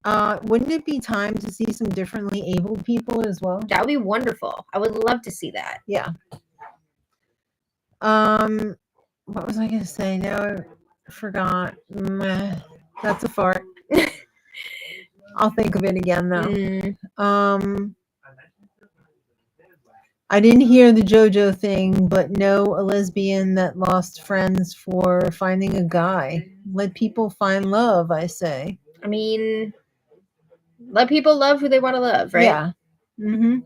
Wouldn't it be time to see some differently abled people as well? That would be wonderful. I would love to see that. Yeah. What was I gonna say? Now I forgot. That's a fart. I'll think of it again though. I didn't hear the JoJo thing, but know a lesbian that lost friends for finding a guy. Let people find love, I say. I mean, let people love who they want to love, right? Yeah. Mm-hmm.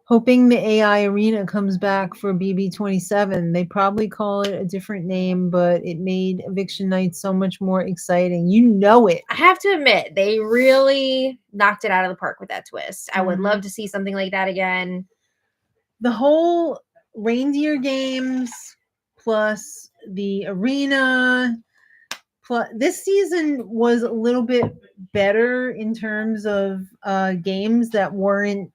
Hoping the AI arena comes back for BB27. They probably call it a different name, but it made Eviction Night so much more exciting. You know it. I have to admit, they really knocked it out of the park with that twist. I would love to see something like that again. The whole reindeer games plus the arena plus this season was a little bit better in terms of games that weren't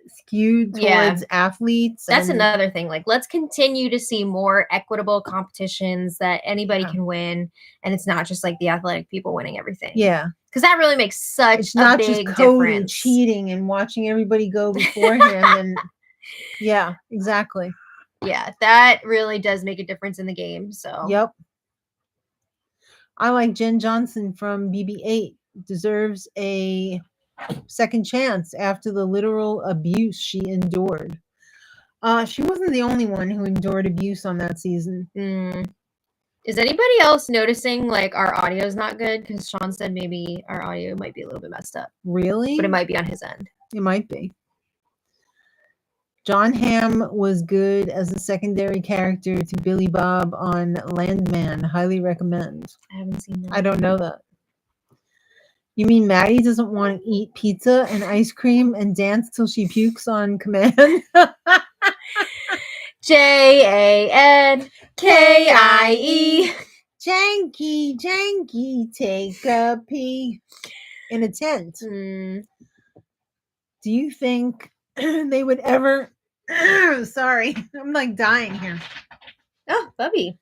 skewed towards athletes. That's another thing. Like, let's continue to see more equitable competitions that anybody can win, and it's not just like the athletic people winning everything. Yeah, because that really makes such it's not big just Cody difference. Cheating and watching everybody go before him. And yeah, exactly. Yeah, that really does make a difference in the game. So yep. I like Jen Johnson from BB8 deserves a second chance after the literal abuse she endured. She wasn't the only one who endured abuse on that season. Is anybody else noticing like our audio is not good? Because Sean said maybe our audio might be a little bit messed up. Really? But it might be on his end. It might be. John Hamm was good as a secondary character to Billy Bob on Landman. Highly recommend. I haven't seen that. I don't know that. You mean Maddie doesn't want to eat pizza and ice cream and dance till she pukes on command? JANKIE. Janky, take a pee in a tent. Do you think they would ever. Sorry, I'm like dying here. Oh, Bubby.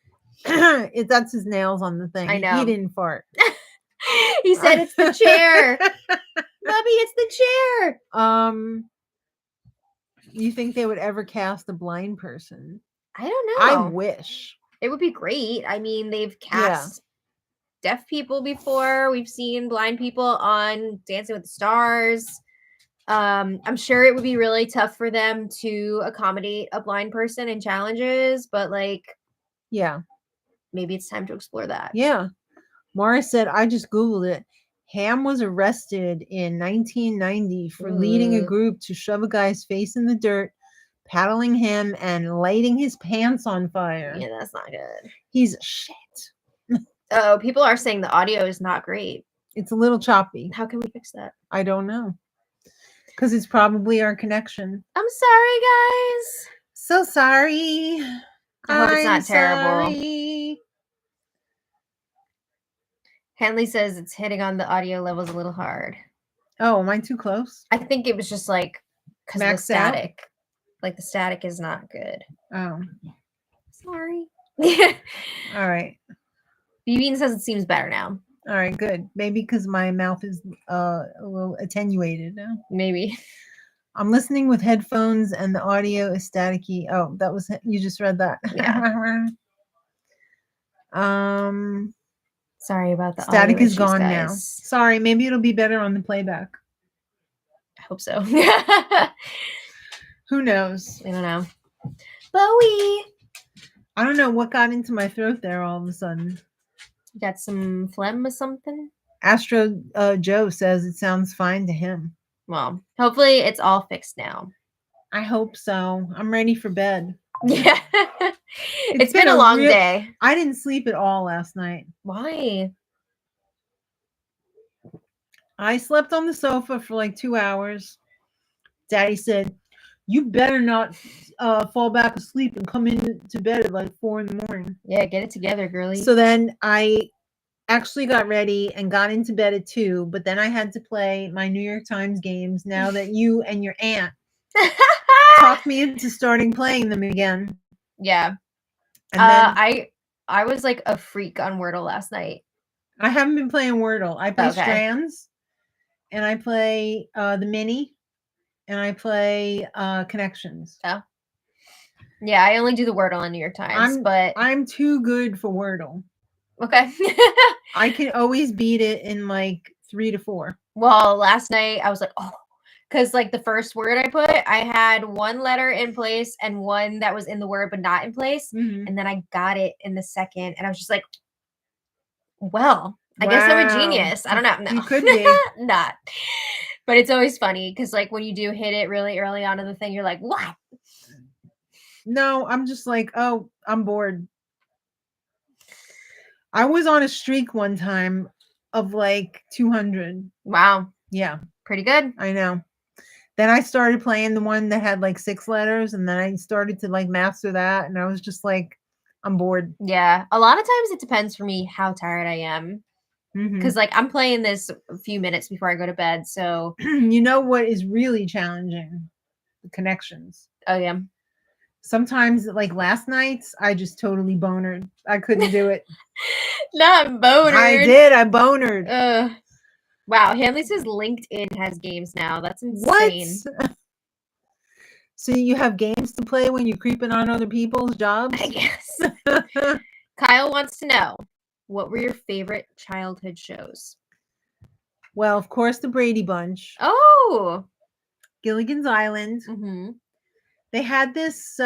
That's his nails on the thing. I know. He didn't fart. He said it's the chair. Bubby, it's the chair. You think they would ever cast a blind person? I don't I know. wish. It would be great. I mean, they've cast deaf people before. We've seen blind people on Dancing with the Stars. I'm sure it would be really tough for them to accommodate a blind person in challenges, but like, Yeah. maybe it's time to explore that. Yeah. Morris said, I just Googled it. Ham was arrested in 1990 for leading a Ooh. group to shove a guy's face in the dirt, paddling him, and lighting his pants on fire. Yeah, that's not good. He's shit. Oh, people are saying the audio is not great. It's a little choppy. How can we fix that? I don't know. Because it's probably our connection. I'm sorry, guys. So sorry. I hope it's not terrible. Sorry. Henley says it's hitting on the audio levels a little hard. Oh, am I too close? I think it was just like because of the Maxed out? static. Like the static is not good. Oh, Sorry. all right. Bean says it seems better now. All right, good. Maybe because my mouth is a little attenuated now. Maybe. I'm listening with headphones and the audio is staticky. Oh, that was you just read that. Yeah. Sorry about the Static audio is issues, gone guys. now. Sorry, maybe it'll be better on the playback. I hope so. Who knows? I don't know. Bowie. I don't know what got into my throat there all of a sudden. You got some phlegm or something? Astro Joe says it sounds fine to him. Well, hopefully it's all fixed now. I hope so. I'm ready for bed. Yeah. It's been a long day. I didn't sleep at all last night. Why? I slept on the sofa for like 2 hours. Daddy said, you better not fall back asleep and come into bed at like 4 a.m. Yeah, get it together, girly. So then I actually got ready and got into bed at 2, but then I had to play my New York Times games now that you and your aunt talked me into starting playing them again. Yeah. And then I was like a freak on Wordle last night. I haven't been playing Wordle. I play Strands, and I play the Mini, and I play Connections. Oh. Yeah, I only do the Wordle in New York Times, but I'm too good for Wordle. Okay. I can always beat it in like 3 to 4. Well, last night I was like, oh, because like the first word I put, I had one letter in place and one that was in the word but not in place. Mm-hmm. And then I got it in the second, and I was just like, well, I guess I'm a genius. I don't know. No. You could be. Not. But it's always funny because like when you do hit it really early on in the thing, you're like, what? No, I'm just like, oh, I'm bored. I was on a streak one time of like 200. Wow. Yeah. Pretty good. I know. Then I started playing the one that had like 6 letters, and then I started to like master that, and I was just like, I'm bored. Yeah. A lot of times it depends for me how tired I am. Because like I'm playing this a few minutes before I go to bed. So you know what is really challenging? The connections. Oh yeah. Sometimes like last nights, I just totally bonered. I couldn't do it. Not bonered. I did. I bonered. Wow. Hanley says LinkedIn has games now. That's insane. What? So you have games to play when you're creeping on other people's jobs? I guess. Kyle wants to know, what were your favorite childhood shows? Well, of course, the Brady Bunch. Oh. Gilligan's Island. Mm-hmm. They had this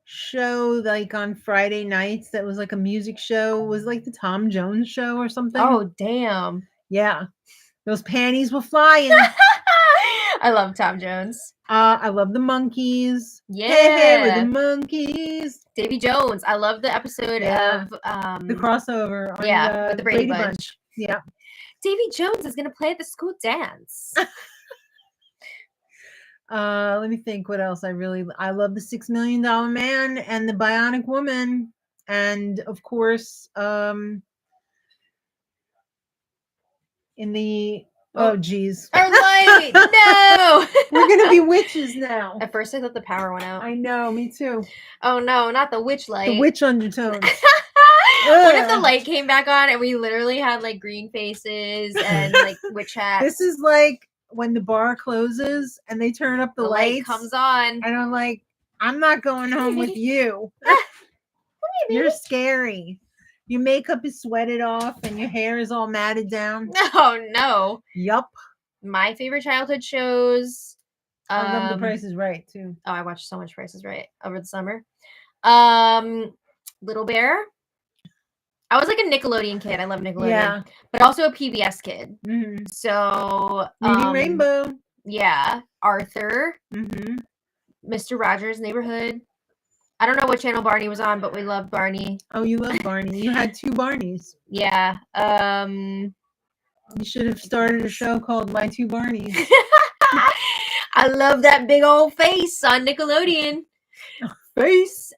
show like on Friday nights that was like a music show. It was like the Tom Jones show or something. Oh, damn. Yeah. Those panties were flying. I love Tom Jones. I love the monkeys. Yeah. Hey, we're the monkeys. Davy Jones. I love the episode of the crossover on with the Brady Bunch. Yeah. Davy Jones is gonna play at the school dance. Let me think what else I love the $6 Million Man and the Bionic Woman, and of course in the oh geez our lives Wait, no. We're gonna be witches now. At first, I thought the power went out. I know, me too. Oh no, not the witch light. The witch undertones. What if the light came back on and we literally had like green faces and like witch hats? This is like when the bar closes and they turn up the lights. Light comes on. And I'm like, I'm not going home with you. You're scary. Your makeup is sweated off and your hair is all matted down. Oh no. Yup. My favorite childhood shows. I love The Price is Right too. Oh, I watched so much Price is Right over the summer. Little Bear. I was like a Nickelodeon kid. I love Nickelodeon. Yeah. But also a PBS kid. Mm-hmm. So Reading Rainbow. Yeah. Arthur. Mm-hmm. Mr. Rogers' Neighborhood. I don't know what channel Barney was on, but we loved Barney. Oh, you love Barney. You had 2 Barneys. Yeah. You should have started a show called My 2 Barneys. I love that big old face on Nickelodeon. Face.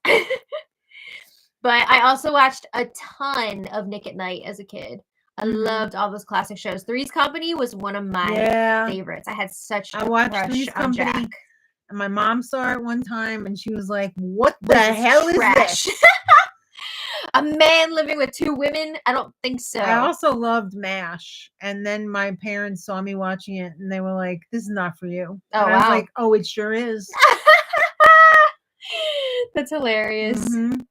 But I also watched a ton of Nick at Night as a kid. I loved all those classic shows. Three's Company was one of my favorites. I had such a watched crush Three's on Company. Jack. And my mom saw it one time and she was like, what the hell is this? A man living with 2 women? I don't think so. I also loved MASH. And then my parents saw me watching it and they were like, this is not for you. Oh, and wow. I was like, oh, it sure is. That's hilarious. Mm-hmm.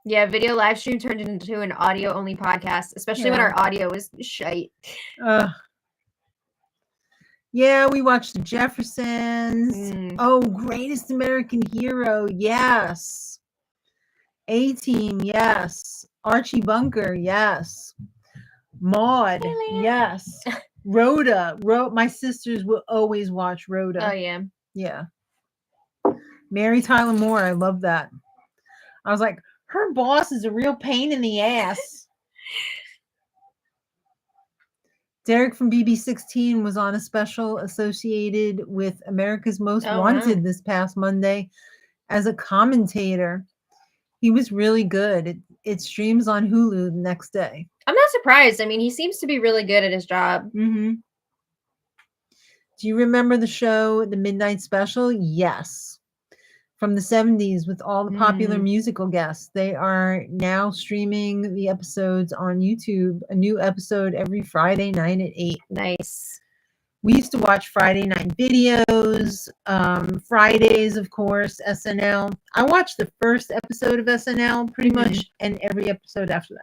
Yeah, video live stream turned into an audio only podcast, especially when our audio was shite. Yeah, we watched The Jeffersons. Oh, Greatest American Hero. Yes. A-Team. Yes. Archie Bunker. Yes. Maude. Yes. Rhoda. My sisters will always watch Rhoda. Oh, yeah. Yeah. Mary Tyler Moore. I love that. I was like, her boss is a real pain in the ass. Derek from BB16 was on a special associated with America's Most Wanted this past Monday as a commentator. He was really good. It streams on Hulu the next day. I'm not surprised. I mean, he seems to be really good at his job. Mm-hmm. Do you remember the show, The Midnight Special? Yes. From the 70s with all the popular musical guests. They are now streaming the episodes on YouTube, a new episode every Friday night at 8. Nice. We used to watch Friday night videos, Fridays, of course, SNL. I watched the first episode of SNL pretty much, and every episode after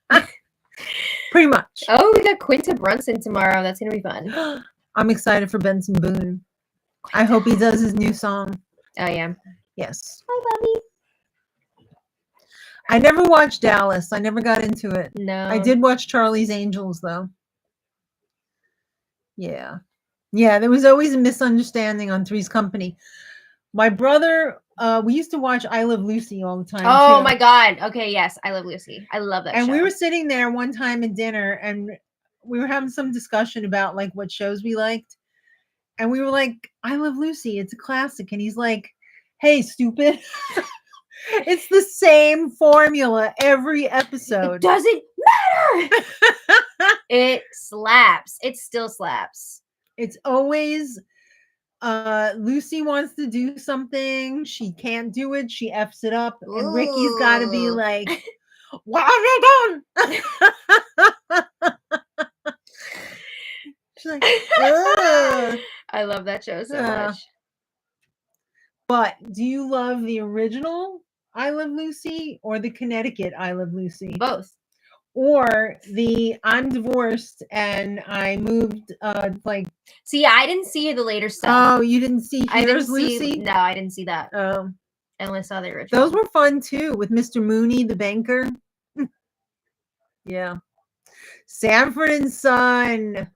that. Pretty much. Oh, we got Quinta Brunson tomorrow. That's going to be fun. I'm excited for Benson Boone. I hope he does his new song. Oh, yeah. Yes. Hi, Bobby. I never watched Dallas. I never got into it. No. I did watch Charlie's Angels, though. Yeah. Yeah, there was always a misunderstanding on Three's Company. My brother, we used to watch I Love Lucy all the time. Oh, my God. Okay, yes. I Love Lucy. I love that show. And we were sitting there one time at dinner, and we were having some discussion about, like, what shows we liked. And we were like, I Love Lucy. It's a classic. And he's like, hey, stupid. It's the same formula every episode. It doesn't matter. It slaps. It still slaps. It's always Lucy wants to do something. She can't do it. She F's it up. And Ricky's got to be like, what have you done? She's like, ugh. I love that show so much. But do you love the original I Love Lucy or the Connecticut I Love Lucy? Both. Or the I'm divorced and I moved See, I didn't see the later stuff. Oh, you didn't see Here's Lucy? No, I didn't see that. Oh. I only saw the original. Those were fun too, with Mr. Mooney, the banker. Yeah. Sanford and Son.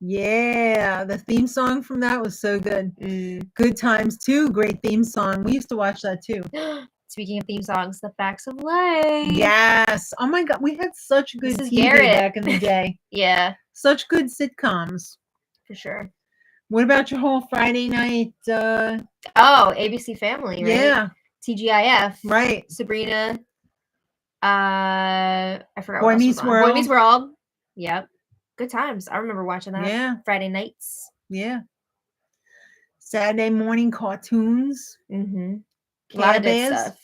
Yeah, the theme song from that was so good. Good Times too, great theme song. We used to watch that too. Speaking of theme songs, The Facts of Life. Yes. Oh my God, we had such good TV Garrett. back in the day. Yeah. Such good sitcoms. For sure. What about your whole Friday night? ABC Family, right? Yeah. TGIF. Right. Sabrina. I forgot Boy what else Meets was on. World. Boy Meets World. Yep. Good times. I remember watching that. Yeah. Friday nights. Yeah. Saturday morning cartoons. Mm-hmm. A lot of good stuff.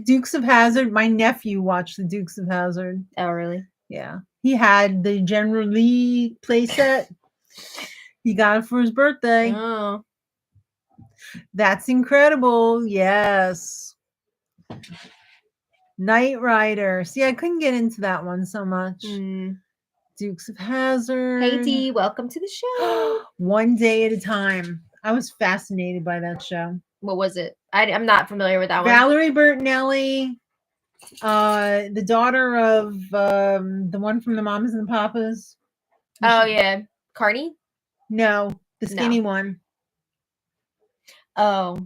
Dukes of Hazzard. My nephew watched the Dukes of Hazzard. Oh, really? Yeah. He had the General Lee playset. He got it for his birthday. Oh. That's incredible. Yes. Knight Rider. See, I couldn't get into that one so much. Dukes of Hazzard. Hey, Dee, welcome to the show. One Day at a Time. I was fascinated by that show. What was it? I'm not familiar with that Valerie Bertinelli, the daughter of the one from the Mamas and the Papas. one. Oh, yeah. Carney? No, the skinny one. Oh.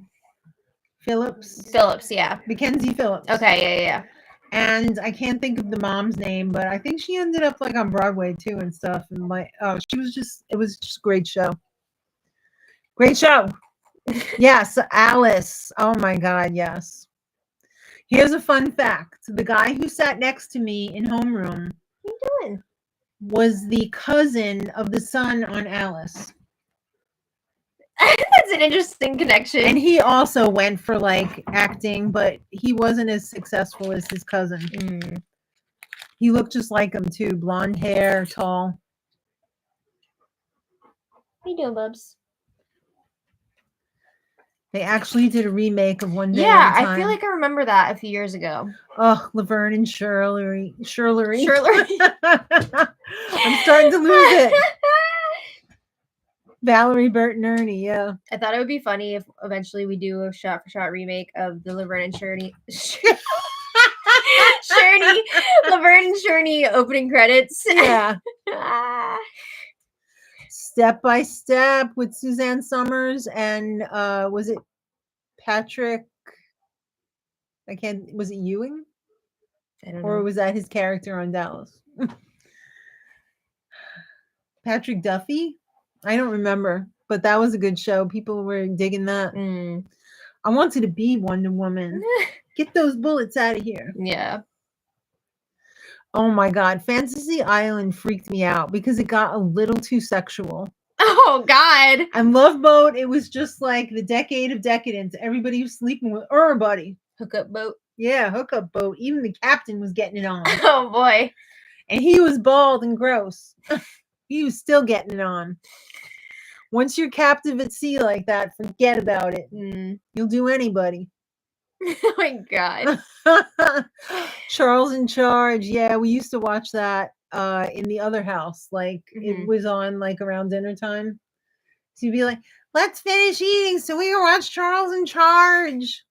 Phillips, yeah. Mackenzie Phillips. Okay, yeah. And I can't think of the mom's name, but I think she ended up like on Broadway too and stuff. And like, it was just a great show. Great show. Yes, Alice. Oh my God, yes. Here's a fun fact. The guy who sat next to me in homeroom What are you doing? was the cousin of the son on Alice. That's an interesting connection. And he also went for like acting, but he wasn't as successful as his cousin. He looked just like him too. Blonde hair, tall. How you doing, Bubs? They actually did a remake of One Day Yeah, at a Time. I feel like I remember that a few years ago. Oh, Laverne and Shirley. I'm starting to lose it. Valerie Bertinelli, yeah. I thought it would be funny if eventually we do a shot-for-shot remake of the Laverne and Shirley Laverne and Shirley opening credits. Yeah. Step by Step with Suzanne Summers and was it Patrick? Was it Ewing? I don't know. Or was that his character on Dallas? Patrick Duffy? I don't remember, but that was a good show. People were digging that. I wanted to be Wonder Woman. Get those bullets out of here. Yeah. Oh my God. Fantasy Island freaked me out because it got a little too sexual. Oh God. And Love Boat, it was just like the decade of decadence. Everybody was sleeping with everybody. Hookup boat. Yeah, hookup boat. Even the captain was getting it on. Oh boy. And he was bald and gross. He was still getting it on. Once you're captive at sea like that, forget about it. You'll do anybody. Oh my God. Charles in Charge. Yeah, we used to watch that in the other house. Like it was on like around dinner time. So you'd be like, let's finish eating so we can watch Charles in Charge.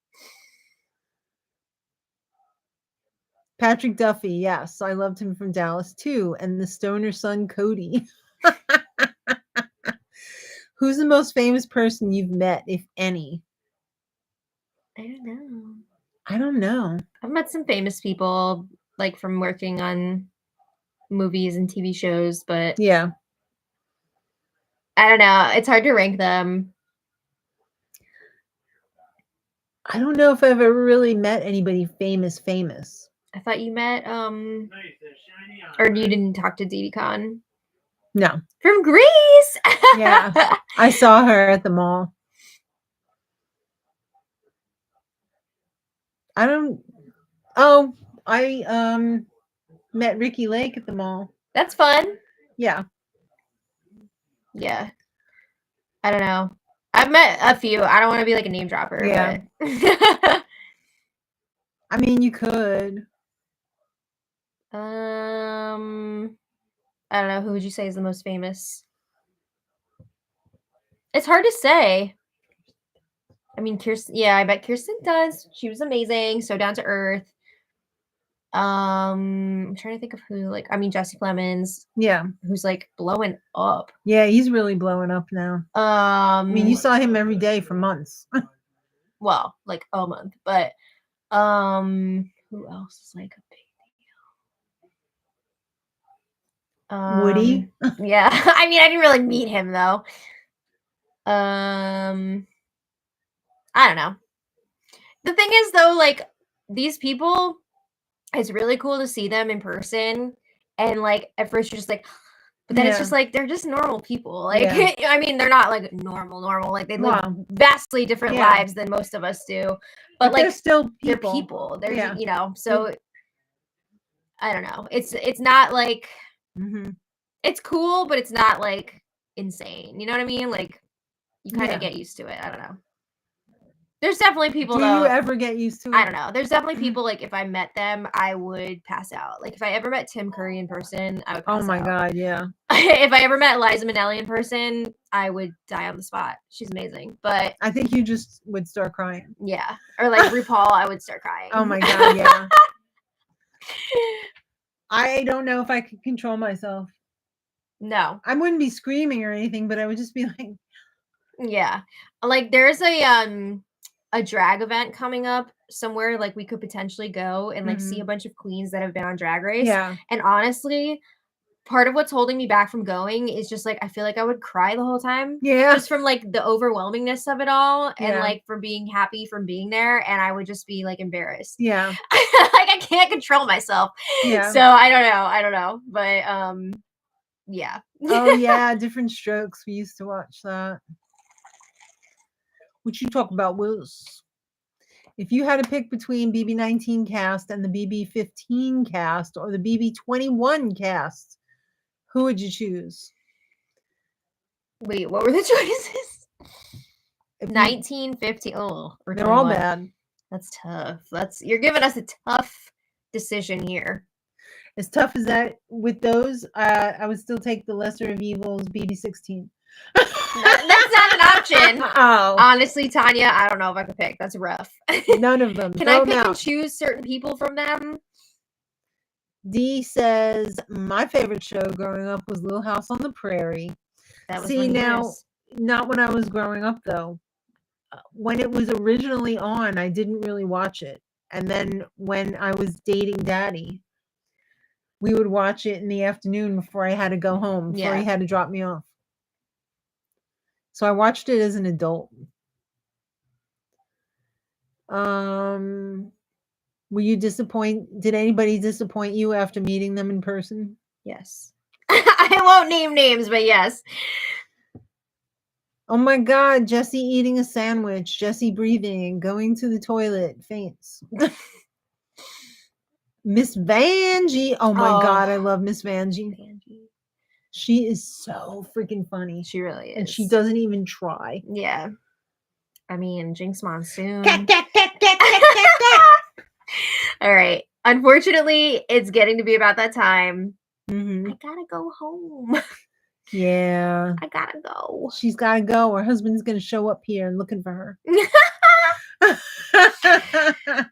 Patrick Duffy, yes. I loved him from Dallas too. And the stoner son, Cody. Who's the most famous person you've met, if any? I don't know. I don't know. I've met some famous people, like from working on movies and TV shows, but yeah, I don't know. It's hard to rank them. I don't know if I've ever really met anybody famous. I thought you met or you didn't talk to Dee Dee Khan? No. From Greece. Yeah. I saw her at the mall. I met Ricky Lake at the mall. That's fun. Yeah. Yeah. I don't know. I've met a few. I don't want to be like a name dropper. Yeah. But I mean, you could. I don't know. Who would you say is the most famous? It's hard to say. I mean, Kirsten. Yeah, I bet Kirsten does. She was amazing. So down to earth. I'm trying to think of who. Like, I mean, Jesse Plemons. Yeah. Who's like blowing up. Yeah, he's really blowing up now. I mean, you saw him every day for months. Well, like a month, but who else is like a big deal? Woody. Yeah. I mean, I didn't really meet him though. I don't know. The thing is though, like these people, it's really cool to see them in person And like at first you're just like, but then it's Yeah. just like they're just normal people. Like Yeah. I mean, they're not like normal. Like they live Wow. vastly different Yeah. lives than most of us do. But they're like still they're people. people. They're Yeah. you know, so I don't know. It's not like Mhm. it's cool, but it's not like insane. You know what I mean? Like you kind Yeah. of get used to it. I don't know. There's definitely people Do though. you ever get used to it? I don't know. There's definitely people like if I met them, I would pass out. Like if I ever met Tim Curry in person, I would pass Oh my out. God, yeah. If I ever met Liza Minnelli in person, I would die on the spot. She's amazing. But I think you just would start crying. yeah. Or like RuPaul, I would start crying. Oh my God, yeah. I don't know if I could control myself. No. I wouldn't be screaming or anything, but I would just be like, Yeah. Like there's a drag event coming up somewhere like we could potentially go and like see a bunch of queens that have been on Drag Race. yeah. And honestly, part of what's holding me back from going is just like I feel like I would cry the whole time. Yeah. Just from like the overwhelmingness of it all and Yeah. like from being happy from being there, and I would just be like embarrassed. Yeah. Like I can't control myself. Yeah. So I don't know. But yeah. Oh yeah, Different Strokes. We used to watch that. What you talk about was if you had to pick between BB19 cast and the BB15 cast or the BB21 cast, who would you choose? Wait, what were the choices? If you- 1915. Oh, or they're all 21. bad. That's tough. You're giving us a tough decision here. As tough as that, with those, I would still take the lesser of evils BB16. That's not an option. Oh, Honestly, Tanya, I don't know if I could pick. That's rough. none of them. Can Throw I them pick and out. choose certain people from them? D says my favorite show growing up was Little House on the Prairie. That was See, one of now, yours. not when I was growing up though. When it was originally on, I didn't really watch it. And then when I was dating Daddy, we would watch it in the afternoon before I had to go home, before he Yeah. had to drop me off. So I watched it as an adult. Were you disappointed? Did anybody disappoint you after meeting them in person? Yes. I won't name names, but yes. Oh my God, Jesse eating a sandwich, Jesse breathing, going to the toilet, faints. Miss Vanjie. Oh my God, I love Miss Vanjie. She is so freaking funny. She really is. And she doesn't even try. Yeah. I mean, Jinx Monsoon. All right. Unfortunately, it's getting to be about that time. Mm-hmm. I gotta go home. Yeah. I gotta go. She's gotta go. Her husband's gonna show up here and looking for her.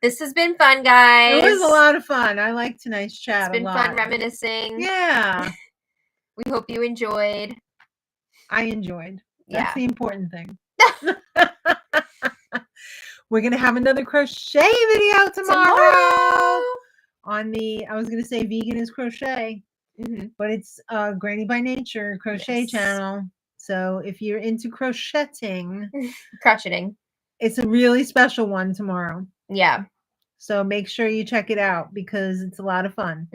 This has been fun, guys. It was a lot of fun. I like tonight's chat. It's been a lot. fun reminiscing. Yeah. We hope you enjoyed. I enjoyed. That's Yeah. the important thing. We're gonna have another crochet video tomorrow. On the, I was gonna say vegan is crochet, but it's Granny by Nature crochet channel. So if you're into crocheting, it's a really special one tomorrow. Yeah. So make sure you check it out because it's a lot of fun.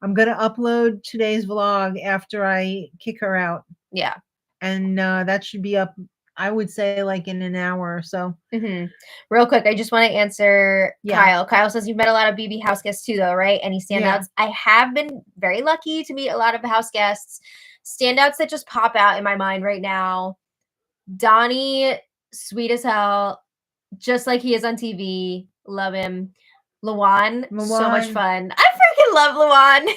I'm gonna upload today's vlog after I kick her out. Yeah. And that should be up, I would say, like in an hour or so. Real quick, I just want to answer Kyle. Kyle says you've met a lot of BB house guests too, though, right? Any standouts? I have been very lucky to meet a lot of house guests. Standouts that just pop out in my mind right now. Donnie, sweet as hell, just like he is on TV. Love him. Luan, so much fun. I freaking love Luan.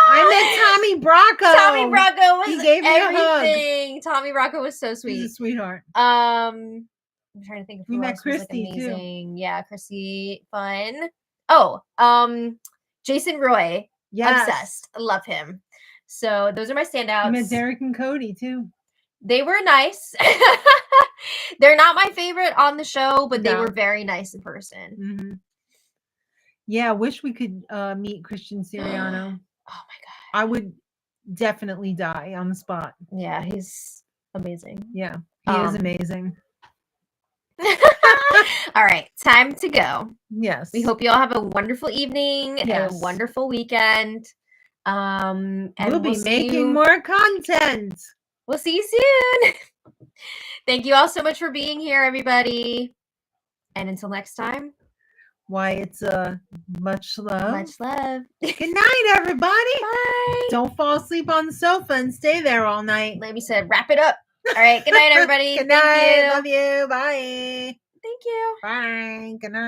I met Tommy Bracco. Tommy Bracco was he gave me everything. A hug. Tommy Bracco was so sweet. He's a sweetheart. I'm trying to think of who we met else Christy was, like, amazing. too. Yeah, Christy, fun. Oh, Jason Roy. Yes. Obsessed. I love him. So those are my standouts. I met Derek and Cody too. They were nice. They're not my favorite on the show, but they were very nice in person. Yeah, I wish we could meet Christian Siriano. Oh my God. I would definitely die on the spot. Yeah, he's amazing. Yeah, he is amazing. All right, time to go. Yes. We hope you all have a wonderful evening and a wonderful weekend. And we'll be see making you. more content. We'll see you soon. Thank you all so much for being here, everybody. And until next time. Why, it's much love. Much love. Good night, everybody. Bye. Don't fall asleep on the sofa and stay there all night. Lamy said, wrap it up. All right. Good night, everybody. Good Thank night. you. Love you. Bye. Thank you. Bye. Good night.